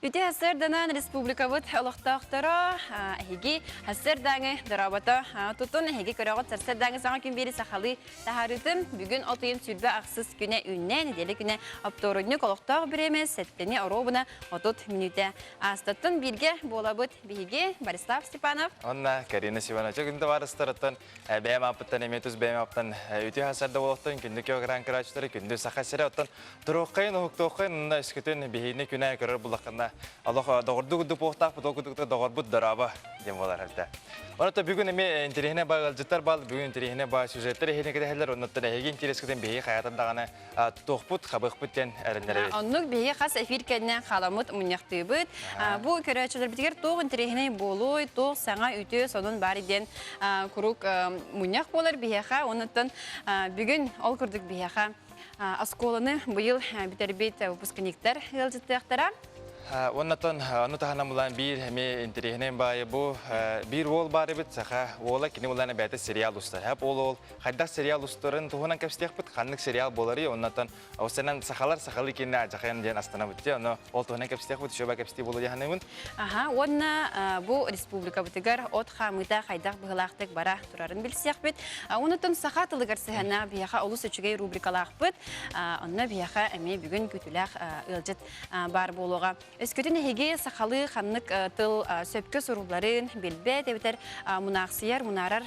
Бите хасырданан республикабыт олохтоохторо эһиги хасырдаңы дорабата тутун эһиги көрөгөт сарсырдаңы саңа күн бери сахалы тахарытым бүгүн отыйын сүрбе аксыз күнэ үннен дели күнэ опторуннук олохтоох биремес сеттени оробуна отут минуте астаттын бирге болабыт биһиги Борислав Степанов. Онна Карина Сивана чөгүндө барыстырыттан бэм апыттан эметус бэм аптан үтү хасарда болоктон күндү көгран крачтары күндү сахасыра оттон туруккайын ухуктооккайын искетен бихине күнэ көрөр булаккана Аллах догорду похтак потокудукта догорбут дараба дем болар алта. Онто бүгүн эме интерехне багылжыттар бал бүгүн интерехне ба сюжеттер эхне кедехлер оннотта эге интерескеден бии хаятындаганы тохпут хабыкпыттен эрендер. Оннук бии хас эфир кеннен халамыт муньяктыбыт. Бу көрөчүлөр битигер тог интерехне болой, тог саңа үтө сонун бар иден курук муньяк болар бияха. Оннотон бүгүн ол курдук бияха осколаны быйыл битербит выпускниктер ылжыттыктара. Оннотон анутаханамулан бир эме интерехнен баы бу бир ол бары бит саха ола кини булана бәте сериал устар. Хап ол хайда сериал устарын тухунан кепстехпит ханнык сериал болары оннотон осенан сахалар сахалы кини ажакан ден астана битте аны ол тухунан кепстехпит шоба кепсти болу яханымын. Онна бу республика битигер от хамыта хайдак быгылактык бара турарын билсехпит. Оннотон сахатылыгар сехана бияха улус үчүгей рубрикалакпыт. Онна бияха эме бүгүн күтүлак ылжыт бар болуга Өскөтін әйге сақалы қанлық тыл сөпкі сұруларын белбе дебітер мұнақсияр, мұнарар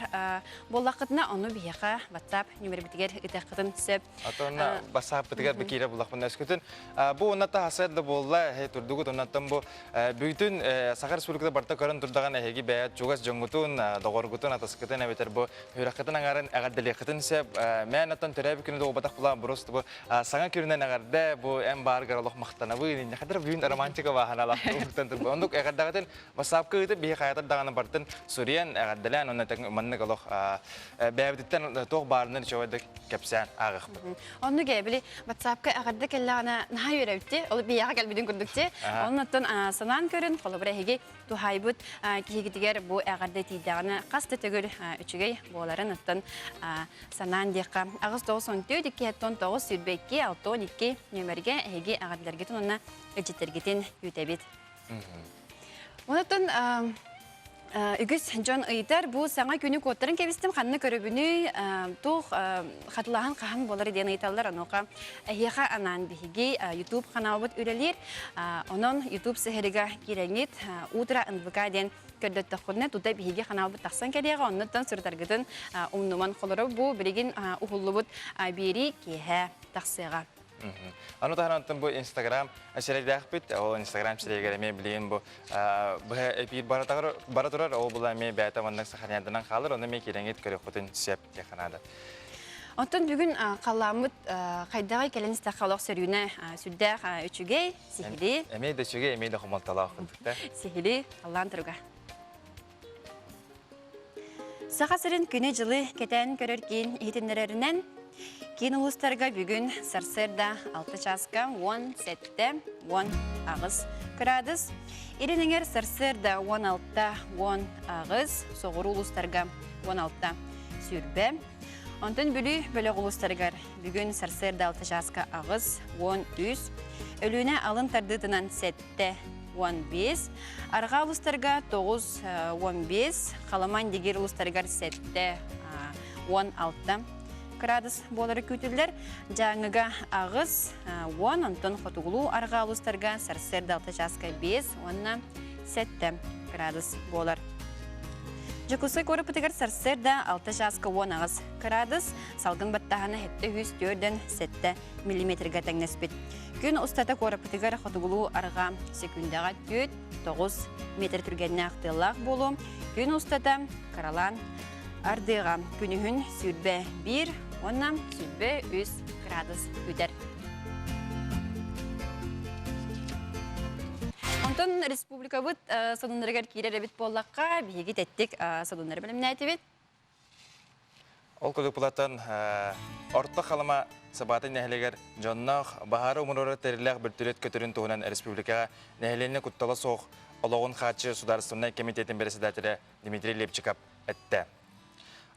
болақытына оны бияқа WhatsApp нөмір бітігер үтіққытын сөп. Атуына басап бітігер бікері болақпын өскөтін. Бұл онатта хасайды болла, тұрдығыт онаттан бұл бүгітін Сақар Республикада барта көрін тұрдаған әйге бәйет жоғас жоңғытын, доғырғытын атасықытын әбетер бұл үйраққытын аңарын әғадділеқытын сөп. Мән аттан түрәбі күні доғы батақ бұлан бұрысты бұл саңа көрінен әғарды бұл әм барғар олық мақтанабы. Нәқадар бүгін романтика вахана лақтың тұрды. Ондық әғаддағытын басапқы үті бей қайатыр дағаны бартын Суриян әғадділән онаттың маннық олық бәйбдіттен тоқ барының шауады кәпсән ағық. Онны кәбілі басапқы әғадды кәлләғына наға өрәуітті, ол бейяға кәлбідің күрдікте. Оннаттың санан көрін, қолы бір әйге тухайбыт кейгітігер бұл әғадды тейдіғаны қасты түгіл үчігей боларын ұттың санан дейқа. Ағыз 9-14, 2-9 сүрбекке 6-12 нөмерге әйге әғадділергетін онына Эджитергетен ютебит. Онотон үгіз Джон Ыйтар бұл саңа күні көттірін кебістім қанны көрібіні тұқ қатылаған қаған болары ден ыйталар оноқа әйеға анан бігіге YouTube қанауыбыт үрелер. Онын YouTube сәхеріға кереңет утра НВК ден көрдетті құдны тұта бігіге қанауыбыт тақсан кәдеға оныттан сүртаргетін ұмнуман қолыры бұл біреген ұғылыбыт бері кеге тақсыға. Аны таханантын бу Instagram әшерейдәк бит, ол Instagram шерейгер эме билген бу эпир бара турар, ол була эме бәйта ваннак сахариядынан қалыр, оны ме кереңет көрі құтын сөп яқанады. Онтон бүгін қаламыт қайдағай кәленісті қалақ сөрюіне сүрдәқ үчігей, сихили. Эме де үчігей, эме де құмалталақ құндықта. Сихили, Аллан тұруға. Сақасырын күні жылы кетен көрірген ехетіндерерінен Кен ұлыстарға бүгін сарсырда 6 часқа 10 сәтті 10 ағыз күрадыз. Ереніңер сарсырда 16-10 ағыз, соғыру ұлыстарға 16 сүрбе. Онтын бөліг ұлыстарға бүгін сарсырда 6 часқа ағыз 10 үз. Өліне алын тардытынан сәтті 15. Арға ұлыстарға 9-15. Қаламан дегер ұлыстарға сәтті 16 градус болары күтілдер. Жаңыға ағыз 10, онтын қотуғылу арға алыстарға сарсырда 6 жасқа 5, онына 7 градус болар. Жүкісі көрі пұтығыр сарсырда 6 жасқа 10 ағыз градус, салғын баттағаны 7-4-7 мм тәңнеспет. Күн ұстата көрі пұтығыр қотуғылу арға секундаға 4-9 метр түргеніне ақтылақ болу. Күн ұстата қаралан ардыға күнігін сүрбе 1, оннан сүрбе 3 градус өтер. Онтон республика бұд садындарығар кейлері бет болаққа бейгі тәттік садындар біліміне әйті бет? Ол көдік бұлаттан орта қалама сабатын нәхілегер жоннақ бағары ұмырыры тәріліғ бір түрет көтірін туғынан республикаға нәхіленіне күттала соқ олығын қатшы сударыстығына комитетін береседатері Дмитрий Лепчиков әтті.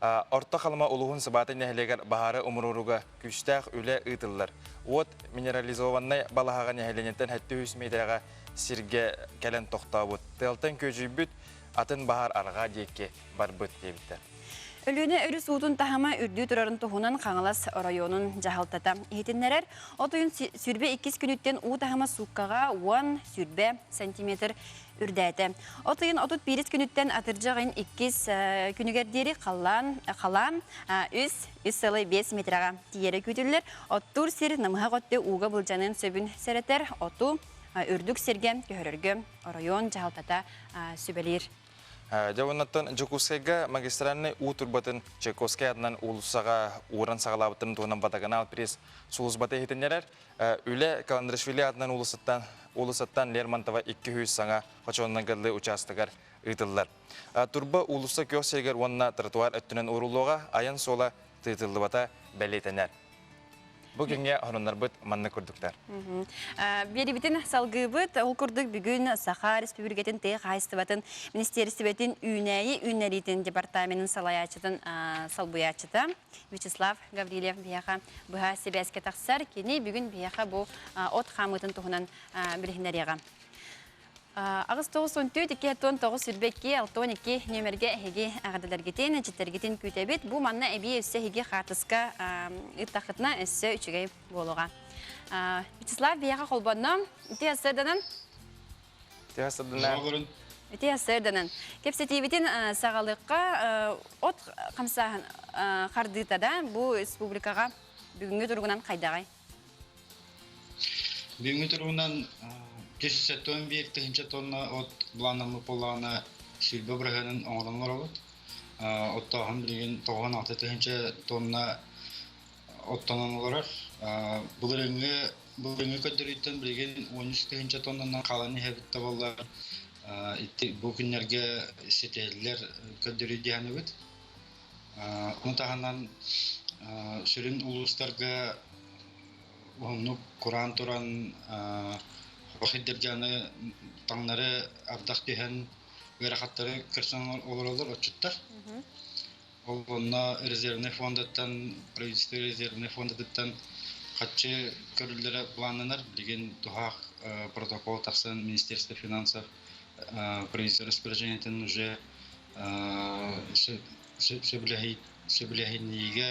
Орта қалыма улуғын сабаты нәхілегер бағары ұмыруруға күштәқ үлі ұйтылылар. От минерализованный балағаға нәхіленеттен 700 метрға сирге кэлэн тохтабыт. Тылтан көжүйбүт атын бахар арга дейке барбыт дейбиттер. Өлүнө өрү суутун тахама үрдүү турарын тухунан Қаңалас районун жахалтата. Ихитиннерер отуйун сүрбе 2 күнүттен у тахама суккага 10 сүрбе сантиметр үрдәте. Отуйун отут 1 күнүттен атыржагын 2 күнүгердери қалан 3,5 метрага тиере күтүллер. Оттур сир намыга готты уга булжанын сөбүн серетер. Оту үрдүк сирге көһөрөргө район жахалтата сүбелир. Жауынаттан Жокускайга магистральный у турбатын Чайковскай адынан улусаға уран сағалабытын туынан батагана алпрес сулузбаты хетенерер. Үлі Каландрашвили адынан улусаттан Лермонтова 200 саңа қочонынан гыдлы участыгар ұйтылылар. Турба улуса кеос сергер онына тротуар өттінен урулуға аян сола тыйтылы бата бәлейтенер. Бүгінге орындар бұд манны күрдіктер. Бері бітін салғы бұд, ол күрдік бүгін Саха Республикатын тек хайыстыбатын Министерстветін үйнәретін департаментін салаячытын салбуячыты. Вячеслав Гаврилев бияға бұға себәске тақсар, кені бүгін бияға бұл от қамытын тұғынан білігіндер еға. Ағыз 9-14, 2-9 сүрбекке, 6-12 нөмерге әйге ағадаларгетен, әжеттергетен күйтәбет. Бұл манна әбе өсі әйге қартысқа ұттақытына өсі үшігей болуға. Вячеслав, бияға қолбанна, үте асырданын? Үте асырданын. Кепсетебетін сағалыққа от қамсағын қардытада бұл республикаға бүгінгі тұрғынан қайдағай? Бүгінгі тұрғынан 111 тыгынча тонна от бланамы полана сүлбө браганын оңронлар олот. Оттагын билген 96 тыгынча тонна оттанан олар. Бүгүнгө көдөрүттөн билген 13 тыгынча тоннанан каланы хебитте боллар. Бу күннерге сетеллер көдөрү дияны бит. Унтаганан сүрүн улустарга онну Куран туран Охиддерjаны таңнары абдак дигән вәрәхәтләре кирсән олар отчыттар. Олна резервный фондтан, правительство резервный фондтан хатчы көрүлдәре планнар дигән туга протокол тахсын Министерство финансов правительство распоряжениятен уже сөбиләһиннигә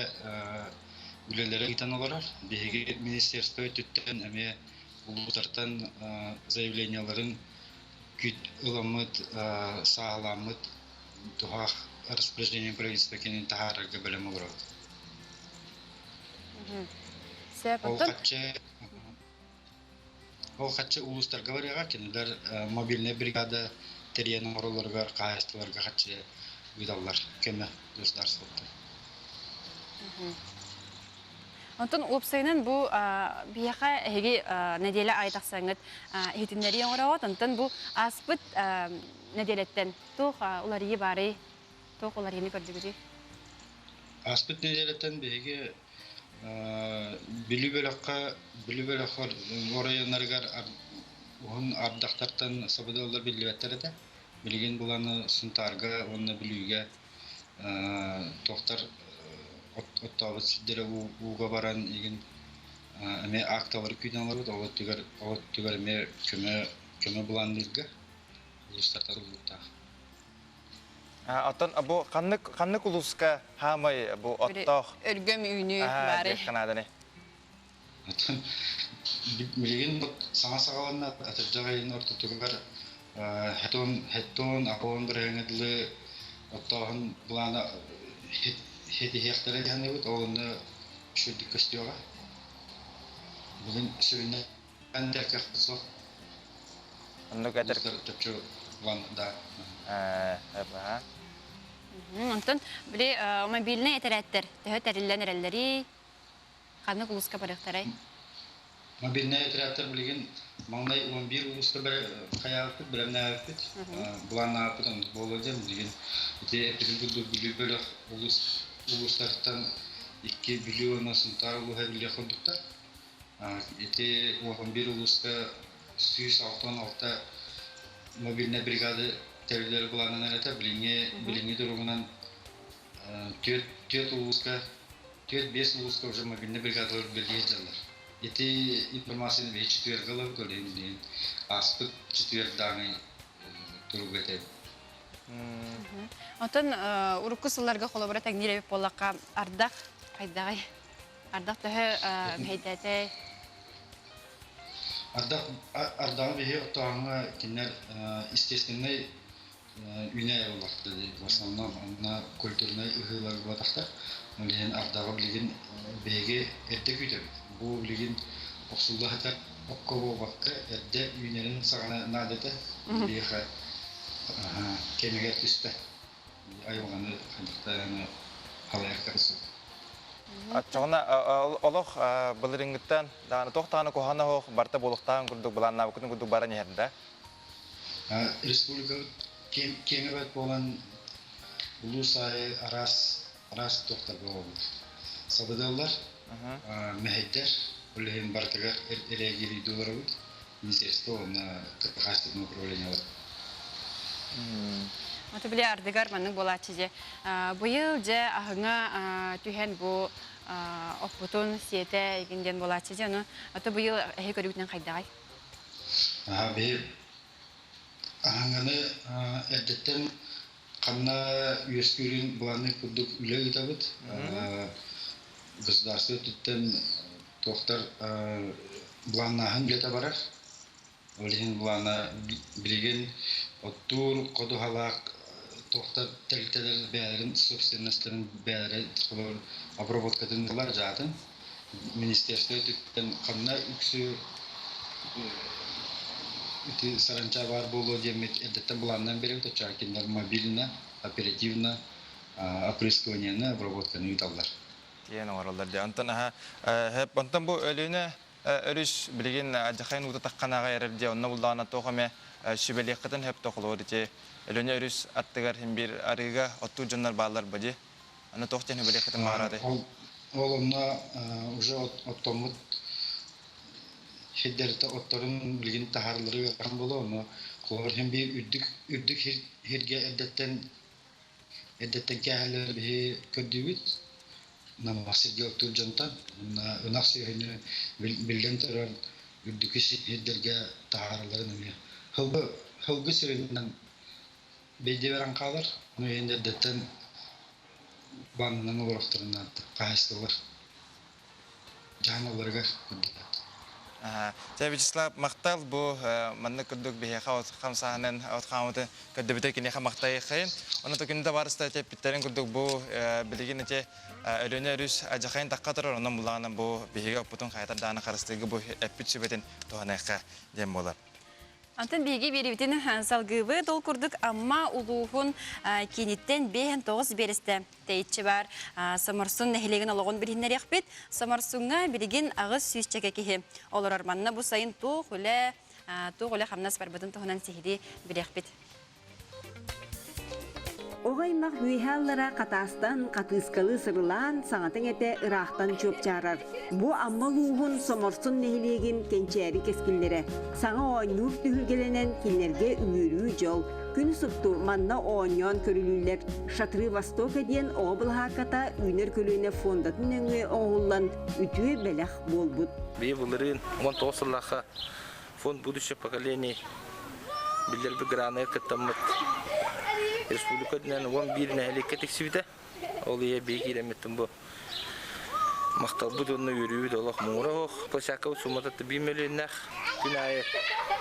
үлеләре итәнәләр. Биге министерство төттән әме улутартан заявленияларын күт ыламыт, сағаламыт туғақ распоряжение правительства кенен тағарырға білімі бұрады. Ол қатшы улустарға барыға кенелер мобильный бригада терияның орыларға, қайыстыларға қатшы видалар кеме государствоты. Онтон опсайнын бұл бияқа әйге неделі айтақсаңыд хетіндері оңырауат, онтон бұл аспыт неделеттен тоқ олар ие бары, тоқ олар ені көрдігіді? Аспыт неделеттен бейге білі бөліққар орайынарғар оғын ардақтартан сабыды олар біліветтер еді. Білген бұланы сұнтарға, оны білуге тоқтар оттабыт сиддере уга баран еген эме акталар күйдәнләр бит, от түгәр эме көмө булан дилге улустарда булта. Атын бу каннык улуска хамай бу оттох өргөм үйнү бары. Канаданы. Билген саңа сагаланна атыржагайын орто түгәр хеттон апон бирәңедле оттагын булана Хети хехтеле дигән бит, оны шүдик костюга. Бүген сүрүнә андер кахсо. Аны гәдер төпчү ванда. Онтон биле мобильный этерәттер, төһәтәриллән эрелләри каны кулуска барыктарай. Мобильный этерәттер билген маңдай 11 улуска бер каягы белән бит. Булана бүтән булды билген. Ите билбеле улустардан 2 миллион сынтар улуға біле қондықтар. Ете 11 улуска 166 мобильный бригады тәуілері бұланын әрәті біліңе дұрығынан 4-5 улуска уже мобильный бригадалар білге жалар. эти информацияны бе четвергалы көлемден аспыт четверданы тургете. Отон урукку сылларга холобра тагниребеп боллакка ардак кайдагай ардак төһө бейдәтә Ардагы бе оттаңга кинер естественный үне олакты в основном на культурный ыгылар батакта. Мөлен ардагы билген беге эрте күтөп. Бу билген оксуллахта оккобо бакка эрде үнерин сагана надете биха кемегер түстә. Айылганы хандыктаны халайыр кырсы. Ачуна олох былырынгыттан даны тохтаны кохана хох барта болуктан курдук буланна күтүн курдук баран ярда. Республика кемебет болан улусай арас тохта болот. Сабыдалар мехеддер улен бартыгар эрегири долларыбыт министерство на капитальное управление. Аты биле ардыгар манның болачы же. Быйыл же ахыңа түһен бу опутун сиете игинден болачы же. Аты быйыл эхи көрүгүтүнөн кайдагай. Бе ахыңаны эрдеттен канна үескүрүн буланы кудук үле итабыт. Государство туттен тохтар буланнаһын лета барар. Олин булана билген оттур кодухалак тохтар телтелер бәлерин собственностьтарын бәлери обработкатындылар жатын. Министерство туттен канна үксү ити саранча бар боло демет эдеттен буланнан берем точакиндар мобильно оперативно опрыскивание обработканы италар. Тиен оралдар ди. Антон хеп антон бу өлүнө өрүш билген ажахайн ута такканага эрде онна булдана тохаме шибелектен хеп тохлор ди. Өлүнө өрүш аттыгар хим бир арыга отту жаннар баалар бади. Аны тохтен шибелектен барады. Олонна уже оттомут хеддерте отторун билген тахарлары кан боло, но колор хим бир үрдүк хирге эдеттен кәһәлләр бе көдүбит. Намасыгы оттур жантан, унаксыгыны билген тарар үрдүк хеддерге тахарларын эме. Хылгы сырынан бейде берен калар, но энде эдеттен баннан олорохторунан кайыстылар. Жаналарга көдүбит. Вячеслав мактал бу манны курдук бехе хамсанын отхамыты кадыбыта кине хамактай хайн. Оны токинде барыста те питтерин курдук бу билигин те өлөнө рус ажахайн таккатыр онун булагана бу бехеге опутун кайтар даны карыстыгы бу эпичибетин тоhanайка дем болар. Антон биги берибитин салгыбы дол курдук, амма улуухун киниттен 5-9 беристе тейитчи бар. Самарсун нехилеген ологон бириннер яқпет. Самарсунга билигин агыс сүйісчеге кихи. Олар арманна бу сайын тух үле хамнас барбытын тухунан сихири билекпет. Оғаймақ үйхаллара қатастан қатыскалы сырылан саңатын әте ырақтан чөп жарар. Бұ аммал уғын соморсын нехилеген кенчәрі кескілері. Саңа ойнур түхілгеленен кенлерге үңірі жол. Күн сұқту манна ойнyon көрілілер. Шатры Восток әден оғыл хақата үйнер көліне фондатын өңі оғылан үтуе бәләқ болбұд. Бей бұлырын 19 сыллаға фонд будущее поколение білдербі граны кіттамыд. Республика дінен 11 нәхелекке тексібіді. Ол ие бейгі реметтім бұл. Мақтал бұд оны өрі олақ мұңыра оқ. Плашаққа ұсумататты 1 миллионнақ күн айы.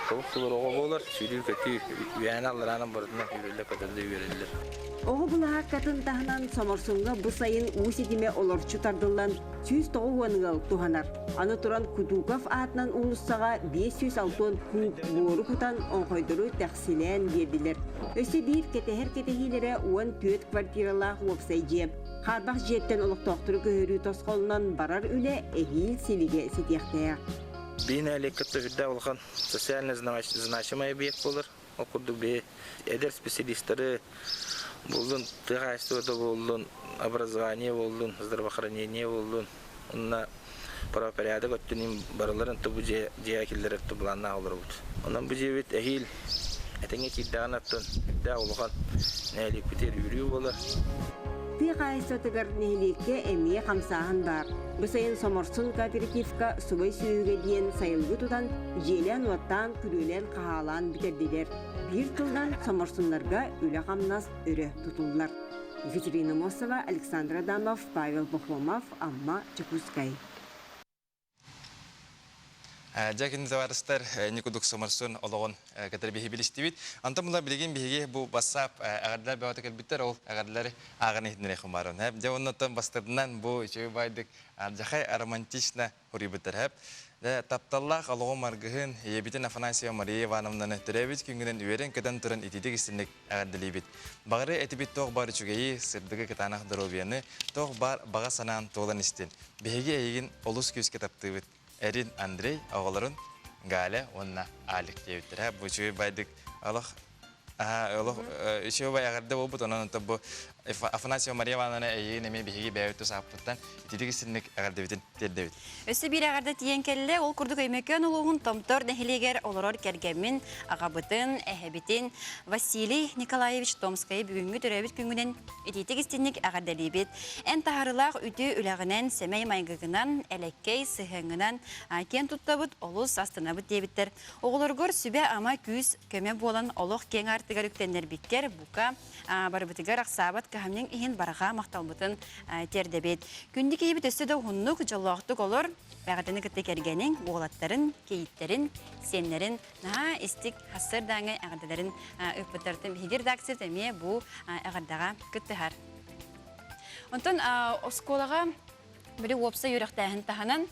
Қылық қылыр оға болар. Сөйлеу көті үйән алыраның бардына үйрелі қадырды үйрелілер. Оғы бұл хаққатын тағынан Самарсунға бұл сайын ұсетіме оларчу тардылан 109 туғанар. Аны тұран Кутуков атынан ұлыссаға 506 күн бору құтан оңқойдыру тәқсілен берділер. Өсі бір кетехер-кетехилері 14 квартиралақ уапсай жеп. Қарбақ жеттен олық тоқтыры көхірі тосқолынан барар үлі әхил селіге сетияқтая. Бейін әлекетті үрді олған социальный значимый объект болыр. Оқырдық бей әдер специалистері болдun, тығайыстығы болдun, образование болдun, здравоохранение болдun. Онына правопорядок өттінен барыларын тұбы жиякелдер өтті бұланна олар бұд. Онан бұл жебет әхил әтіңе кейдіған аттын, үрді олған нәлік бітер үрі болар. Ты қайсатығыр нехилекке әмие қамсағын бар. Бұсайын Соморсун кооперативка субай сүйіге дейін сайылғы тұдан желен оттан күрелен қағалан бітерділер. Bir тылдан Соморсунларға үлі қамнас үрі тұтылылар. Екатерина Мосова, Александр Адамов, Павел Пахомов, Амма Чекускай. Жакин товарыстар Никудук Соморсун олоғын кәтір бейі білістівет. Антамыла білеген бейге бұл басап ағадылар бәуаты кәлбіттер ол ағадылары ағын етінері құмарын. Жа оннаттан бастырдынан бұл үшеу байдық жақай романтична хүрибіттер. Тапталлах олоғын марғығын ебітін Афанасия Мария Ивановнаны түрәбіт күнгінен үйерен көтен тұрын етедік істінік ағадылебет. Бағыры әтібет тоқ бары чүгейі сырдығы кітанақ дұробияны тоқ баға санаан тоғылан істен. Бейге әйгін олыс көзге таптығыт. Эрин Андрей оғылырын Галя онна алик дейбіттір. Бұл үшеуі байдық үшеуі бай ағарды ол бұд, онын бұл Афанасия Мария Ивановна әйеген әме бейге бәуітті сақпыттан етедік істінік ағарды бітін дердебіт. Өсі бір ағарды тиен кәлі, ол күрдік өймекен олығын томтор нәхилегер олырор кәргемін ағабытын, әхәбітін Василий Николаевич Томскайы бүгінгі түрәбіт күнгінен ететік істінік ағардалебет. Ән тағарылақ үті үләғінен сәмәй майғығынан, әләккей сығыңынан кен тұттабыт олыс астынабыт дебіттер. Оғылырғыр сүбе ама күз көме болан олық кен артығар үктенлер биткер, бұқа барыбытығар ақсабат кәхімнің ең бараға мақталбытын тердебет. Күндік ебіт өсті де ғыннық жылуақтық олыр, бәғатыны күтті кергенің оғылаттарын, кейіттерін, сенлерін, наға істік хасырдаңы әғардаларын өппітіртім. Хегер дақсыр тәме бұл әғардаға күтті хар. Онтын осколаға Бiri опса юрақтайын таханан,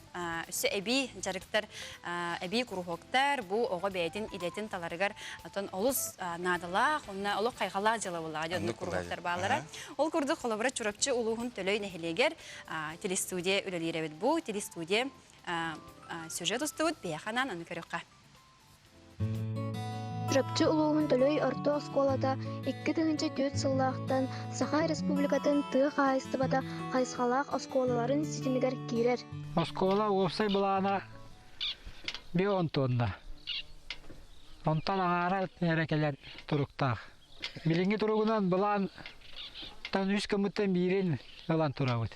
үсі әбі жарықтар, әбі күрухоқтар, бұл оға бәйтін илетін таларығар олыс надылақ, онына олық қайғалақ жылы болаға дедіні күрухоқтар бағалара. Ол күрді қолабыра чүрапчы ұлығын төлөй нәхелегер телестудия үлелері бет. Бұл телестудия сюжет ұстығыд бейханан аны көріққа. Жапчы улуғын төлөй орто осколада 2-4 сыллақтан Саха Республикатын тыға қайыстыбада қайсқалақ осколаларын сетімігер кейрер. Оскола опсай бұлағына 10 тонна. Онтан ағара әрекелер тұрықтақ. Билінгі тұрығынан бұлан тан 3 көміттен бірін ұлан тұрауыд.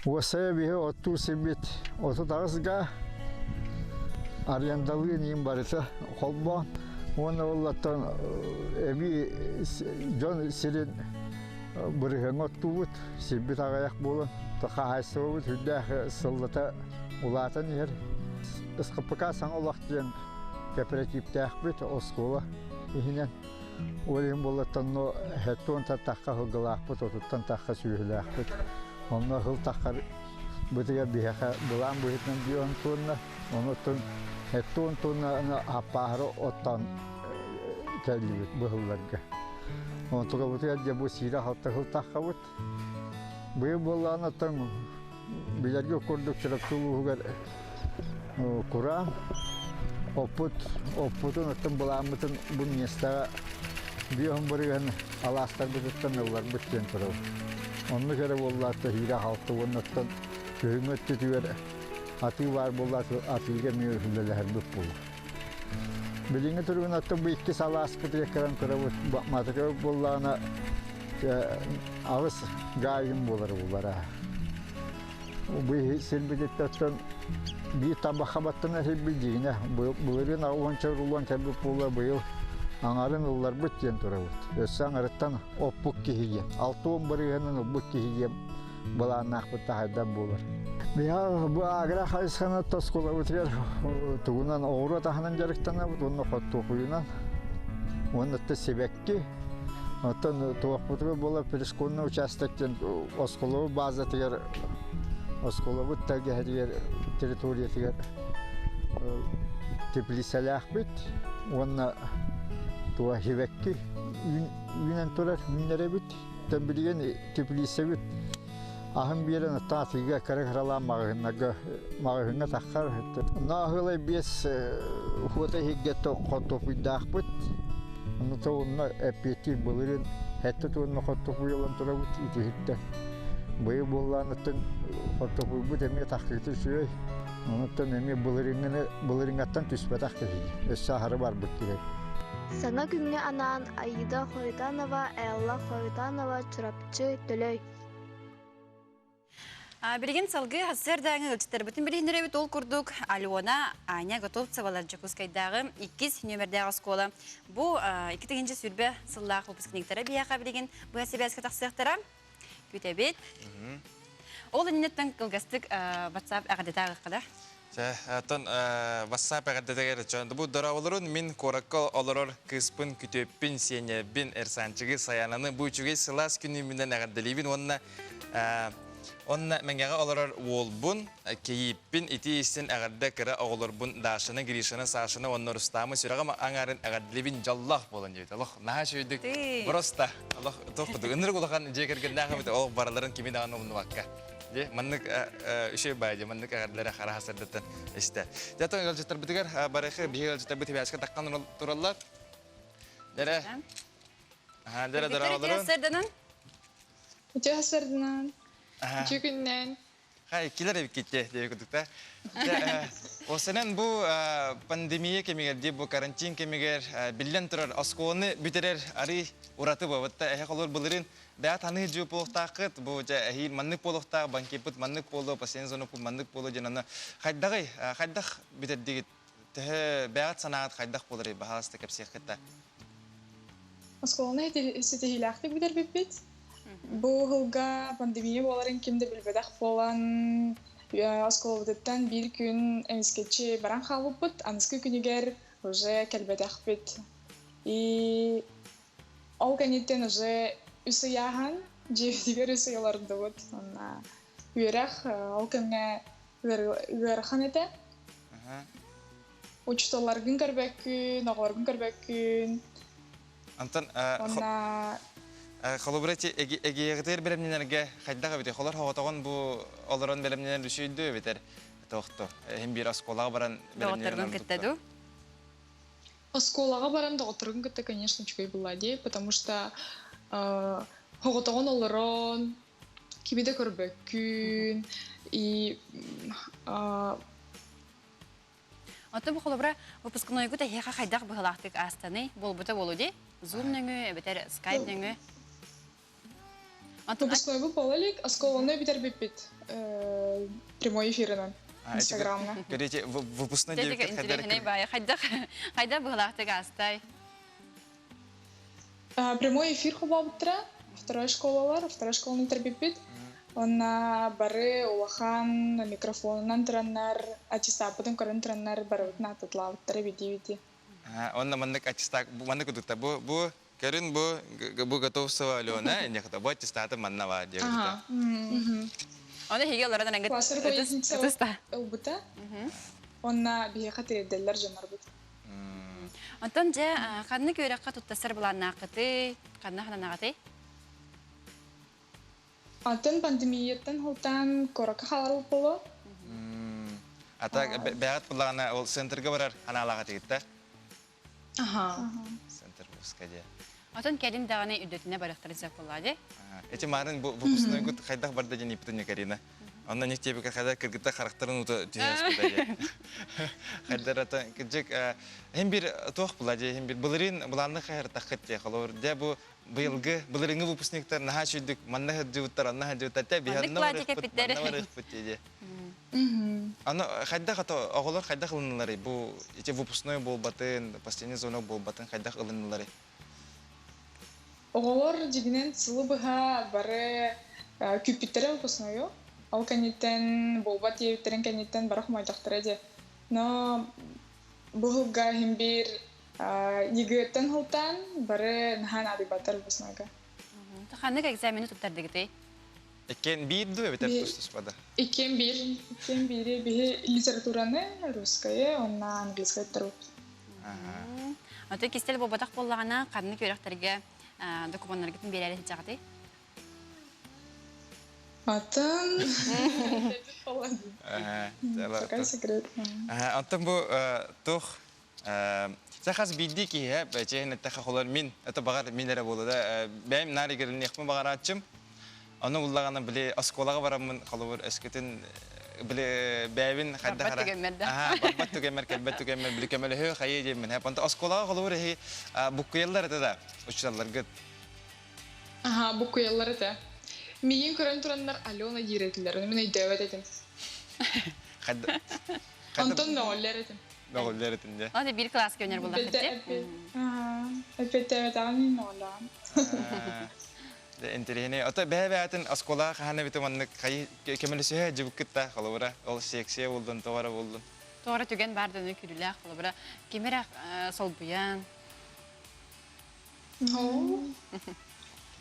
Осая бейі отту себет. Оты тағызға арендалы нейін барыса қолбан. Оны олаттан әбі жон сирен бұрығын отту бұд, себет ағаяқ болын, тұқа айсы бұд, хүддәқі сыллыта ұлатын ер. Үскіпіка сан олақтен кооперативтәқ бұд, оскола ехінен. Олығын болаттан әттуын таққа ғылғылақ бұд, отыттан таққа сүйіләқ бұд. Оны ғыл таққар бұдыға бейіға бұлан бұйытын бейон туынна, оны тұн әттуын туынна апағыры оттан кәлібет бұғылларға. Оны тұға бұтыға де бұл сирі қалта ғылтаққа бұд. Бұйы болағына тұң білерге көрдік шырақтылығығар құран, оппутын ұттын бұлағымытын бұл местаға бейон бұрыған аластар бұдыттан ұлар бұттен тұрау. Оны кәрі болағыты хире қалты оныттан күйіметті түйер аты бар болағыты атыға мейірхілділер бұт болу. Біліңі тұрғын атты бұл 2 салас бұты екірін көрі матыры болағына ағыз ғайым болар болара. Бұл селбедетті аттан бір табаққа баттына селбедейіне. Бұлырын ағуанча рулуан кәлбіп болар бұйыл аңарын ұллар бұттен тұры бұд. Өсі аңырыттан оппық кейген. 6-10 бірігінің оппық кейген бұлағын ақпытта хайдан болар. Бұл ағыра қайысқаны тоскола өтігер тұғынан оғыры тағынан жарықтана бұд, оны қотты оқуынан. Оны себекке. Оттан туақ бұтығы бола пересконны участектен осколы база тігер, осколы бұд тәге әрігер территория тігер теплиселі ақбет. Оны туа хевекке үйінен тұрар, үйінері бұд. Тән білген теплисе бұд. Ahın bir yana tatilge karıkaralan mağınına takkar. Nahıla biz huda higgete kontopuydak bud. Onu da onunla epeti bulurun. Hatta da onunla kontopuyalan tura bud iti hitte. Bayı bollanıtın kontopuy bud eme takkıtı süy. Onu da eme bulurunattan tüspe takkıtı. Saharı var bud direk. Саңа күнгө анаан Аида Хойтанова, Элла Хойтанова, чурапчы төлөй. Билеген салгы хасыр даңы ылчтар бүтін білгендері бит ол күрдік. Алена Аня Готовцевалар Жакускайдағы 2 нөмірдағы скола. Бұл 2-тігінші сүрбе сыллақ выпускниктері бияға білген бұл әсебәскі тақсықтара. Күте бет. Ол иннеттен кылгастык WhatsApp ағадетағы қада. Тон WhatsApp ағадетагер чонды. Бұл дара олырын мен коракка олырыр кыспын күтөппін сенебін әрсанчығы саянаны бұл үчіге сылас күні мінден ағаделейбін. Онна мәңгәгә аларар волбун, кейиппин ити истен әгәрдә керә оғылырбун дашыны, гришыны, сашыны, онны рустамы сүрәгә аңарын әгәрдлебин жаллах болын дейді. Аллах, наға шөйдік, просто, Аллах, тоқыды. Үнір құлаған жекерген нәға беті, ол бараларын кеме даған omunu баққа. Маннык үші байды, маннык әгәрдлері қара хасырдыттын істі. Жатын ғалжеттар бітігер, барықы бейі ғалжеттар біті бәскі таққан тұралар. Дәрі? Дәрі дара оларын? Жүгіннен. Хай, келер әбі кетте, деп күдікті. Осынан бұл пандемия кемегер, бұл карантин кемегер, білден тұрар асколыны бүтерер ари ураты бабытта. Әйі қолыр бұлырын, бәят аны жу болықтақыт, бұл әйіл маннық болықтақ, банкепіт маннық болу, пасен зону маннық болу женаны. Қайдақ бүтердегі түхі бәят санағат қайдақ болыры бағалысты кәпсек қытта. Асколыны сетехилақты бүтер беппет. Бұл ғылға пандемия боларын кемді білбедақ болан аскол бұдыттан бір күн әмескетші баран қалып бұд, анысқы күнігер уже кәлбедақ бұд. Ол кәнеттен уже үсі яған, жевдігер үсі еларында бұд. Үйерақ ол кәнге үйерхан еті. Учтоларғын көрбәк күн, оғыларғын көрбәк күн. Антон, Холобрати эгиэгдер белемненерге хайдага бите. Холор хоготогон бу олорон белемненер düşüydü битер. Тоқты. Hem bir асколага баран белемненер кеттеду. Асколага баран да отыргын кетте, конечно, чугай буллади, потому что хоготогон олорон кибиде көрбөк күн и Аты бұл қолыбыра выпускной күті хеға қайдақ бұғылақтық астаны болбыта болуде. Zoom нөңі, бітер Skype нөңі. Выпускной бұл болалик, асколаны бітер беппет прямой эфирінен, инстаграмна. Көрете, выпускной девікет Қайдақ бұғылақтық астай? Прямой эфир құба бұттыра, второй школалар, второй школаны бітер беппет. Онна бары улахан микрофонынан тұраннар, аттестапыдың көрін тұраннар барыбытын атытлауыттары беди-беди. Онна маннык аттестат, маннык ұдықта. Бұ көрін бұ готовсыва Алена, енекіта, бұ аттестаты маннава дегізді. Оны хеге олардан әңгет Классыр бойынша ұлбыта, онна бейеқа тірелдерлер жанар бұд. Антон жа, қанны көріққа тұттасыр бұлан нақыты, қанны қанан ағаты? Атын пандемияттан холтан корака халар болу. Ата бәғат бұлағына ол центрға барар аналаға тегітті? Центр бұскаде. Антон кәлім дағаны үдетіне барықтары зәп болады? Эти марын выпускной год қайдақ барды ден епітіне кәріне. Онда нектебі қайда кіргітті қарақтарын ұты түйес бұлады. Қайдар ата кіржек, hem bir тоқ бұлады, hem bir бұлырын бұланны қайыр таққыт де қалуыр. Де бұл быйылғы бұлырыңы выпускниктар наға шүйдік, манна жуыттар, анна жуыттар, те бейханны варық бұт деді. Аны қайдақ ата оғылар қайдақ ылынылары? Бұл ете выпускной бол батын, последний зона бол батын қайдақ ылынылары? Оғылар дегенен сылы бұға бары күппеттері выпускнойы. Ал кәнеттен болбат ебіттерін кәнеттен барақ майдақтыр әде. Но бұғылға hem bir егеттен ғылтан бары нұхан адыбаттар бұснайға. Тұқанлық экзамені тұттарды кетей? Екен бейді өбетер тұстыс бада? Екен бири бейі литератураны русская, онна английская тұру. Оты кестел болбатақ болағана қанны көріқтерге документтар кетін берелі жағды? Атын... Такая секрет. Антон бұл тұқ... Сақаз бейді ки, бәчейін әттіқі қолар мен, әті бағар менлері болды да. Бәйім нәрі керілін еқпін бағар атшым. Оны бұллағаны біле асколаға барамын қалуыр әскетін бәбин хадда Барбат түгенмерді. Барбат түгенмер, кәлбәт түгенмер, білі көмелі хүй қайы деймін. Онда осколаға қолуыр бұққиялар да ұшчаларға. Ага, bu kuyalları da. Miyin körün turanlar Alona girettiler. Onu ben davet ettim. Anton ne oller ettim. Ne oller ettim de. Onda bir klas gönür bulduk. Evet evet anlayın oğlan. Enterihine. Ota bәбәтін осколаға қағаны бітім анны көмелісі хүй жібік күтті қалуыра. Ол сексе болдun, тоғара болдun. Тоғра түген бардыны күрілі ақылы бұра. Кемерақ сол бұян.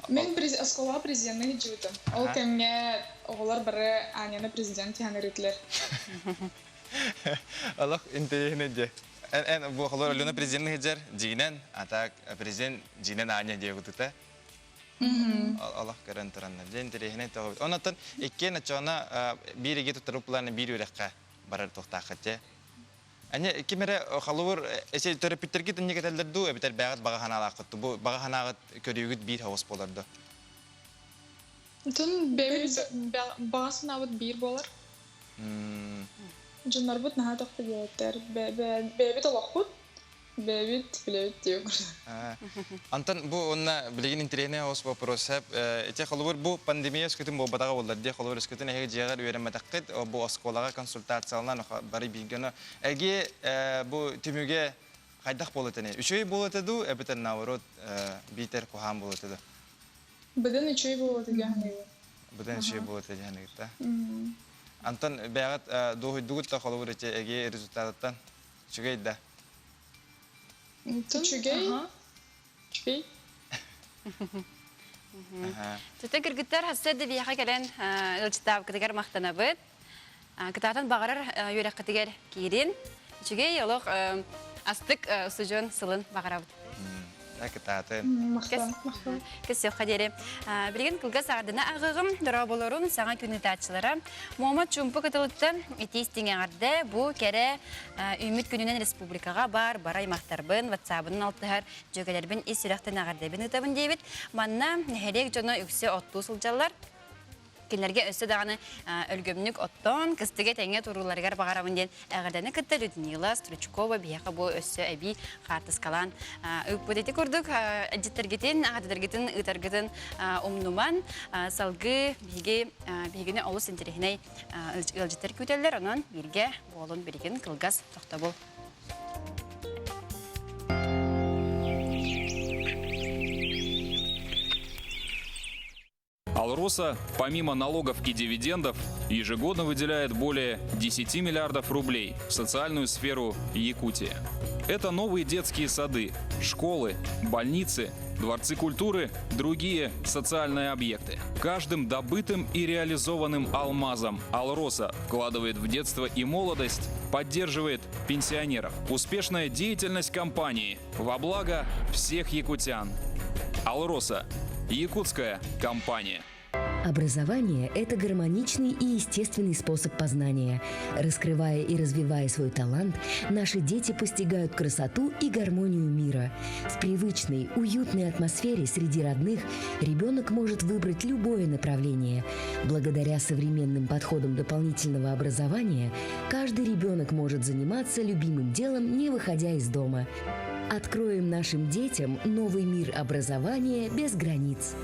Мен оскола президентine gidiyordum. O kemge oğullar bari annenin prezidenti hanırıtlar. Allah enterihine de. En bu kalor Alona президентine hicr jinen atak prezident jinen anya diye kututa. Allah garantaranlar. Enterihine tağıb. Ondan ikke naçana bir ege tutarıplarını bir yürekka barar toxtaqatje. Anya kimere kalor ese terapitlerge tenne ketellerdu ebeter bağat bağahana alaqattu. Bu bağahana körügüt bir havas bolardı. Tun bağısın avut bir bolar. Canlar bu naha taktı yeter. Bebi talakut. Bebi bilet diyor. Antan bu onna bilgin interene havas вопрос hep ete kalor bu pandemiya skutum bu badaga bollar diye kalor skutun ege jegar öğrenme takkit bu oskolaga konsultasyalardan bari bilgini ege bu tümüge qaydak bolatene. Üçüy bolatadı ebeten navarot biter koham bolatadı. Beden üçüy bolatadı yani. Beden üçüy bolatadı yani gitti. Antan beğat doğuyduk da kalor ege rezultattan çıkaydı. Çügey. Çügey. Tüten kırgıtlar hasırdı bir hakikaten ölçütab kıtıgar maqtanabıd. Kıtatan bağırar yörek kıtıgar kirin. Çünkü yoluk astık sucuğun sılın bağırabıd. Kız yok kaderi. Bilgin kılgaz ardına ağığım durabolorun sana künü taçılara. Muhammed Çumpu katılıktan etistiğin ardı bu kere Ümit Günü'nün Respublikaga baray mahtarbın, WhatsApp'ın altıhar jögelerbin isiraktan ağardabın ütabın deyibit. Manna neherek jona yüksek ottu sılcalar. Kinlerge össe dağını ölgömlük otton, kıstıge tenge turulargar bağıramın den ağırdana kıtta Людмила Стручкова biyaka bu össe ebi kartız kalan. Öpüdeti kurduk, acıtırgıtın, ağıtırgıtın, ıtırgıtın umnuman, salgı bilgini olu sintirihine ılcıtır küteller, onun birge bolun birgin kılgaz toxtabul. Алроса, помимо налогов и дивидендов, ежегодно выделяет более 10 миллиардов рублей в социальную сферу Якутии. Это новые детские сады, школы, больницы, дворцы культуры, другие социальные объекты. Каждым добытым и реализованным алмазом Алроса вкладывает в детство и молодость, поддерживает пенсионеров. Успешная деятельность компании во благо всех якутян. Алроса. Якутская компания. Образование – это гармоничный и естественный способ познания. Раскрывая и развивая свой талант, наши дети постигают красоту и гармонию мира. В привычной, уютной атмосфере среди родных ребенок может выбрать любое направление. Благодаря современным подходам дополнительного образования каждый ребенок может заниматься любимым делом, не выходя из дома. Откроем нашим детям новый мир образования без границ.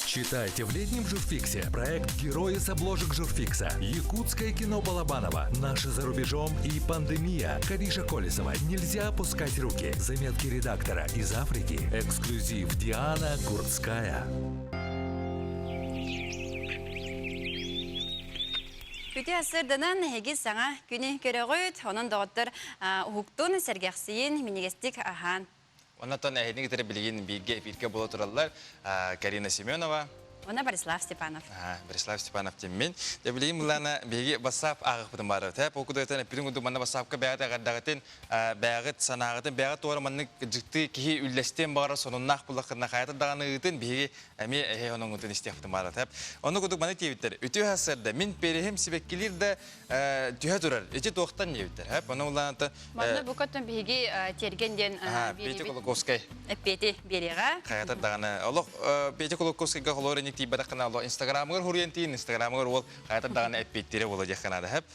Читайте в летнем журфиксе проект «Герои с обложек журфикса». Якутское кино Балабанова. Наши за рубежом и пандемия. Кариша Колесова. Нельзя опускать руки. Заметки редактора из Африки. Эксклюзив Диана Гурцкая. Күте асырдынан хеги саңа күні көрөгөт, онын доғыттыр уғуктун сәргәқсейін минегестик ахан. Ondan ehini getirip bilgin birge bula turallar Karina Semyonova. Ona Борислав Степанов. Борислав Степанов теммен. Я bilgin bunlarına bilgi basap ağır pıtım var. Hep okudu ötene pirin udu bana basapka beyat ağırdağıtın beyat sanağıtın beyat doğru manlık ciddi ki ülleşten bağıra sonunnak bulakırına hayatı dağınıgıtın bilgi emi onun udun istiyah pıtım var. Hep onu kuduk bana tiyevitler. Ütü hasırda min perihim sibekkilir de tühe durar. Ece doğuktan yevitler. Hep onu bunlarına Bana bu kadar bilgi tergenden Peti Kolokovskay. Peti beriga. Hayatı dağını. Allah Peti Kolokovskay'a kolorunu хити бара каналы Instagram-гыр хурьентин, Instagram-гыр ол кайтар даганы эппеттире боло жаканада хеп.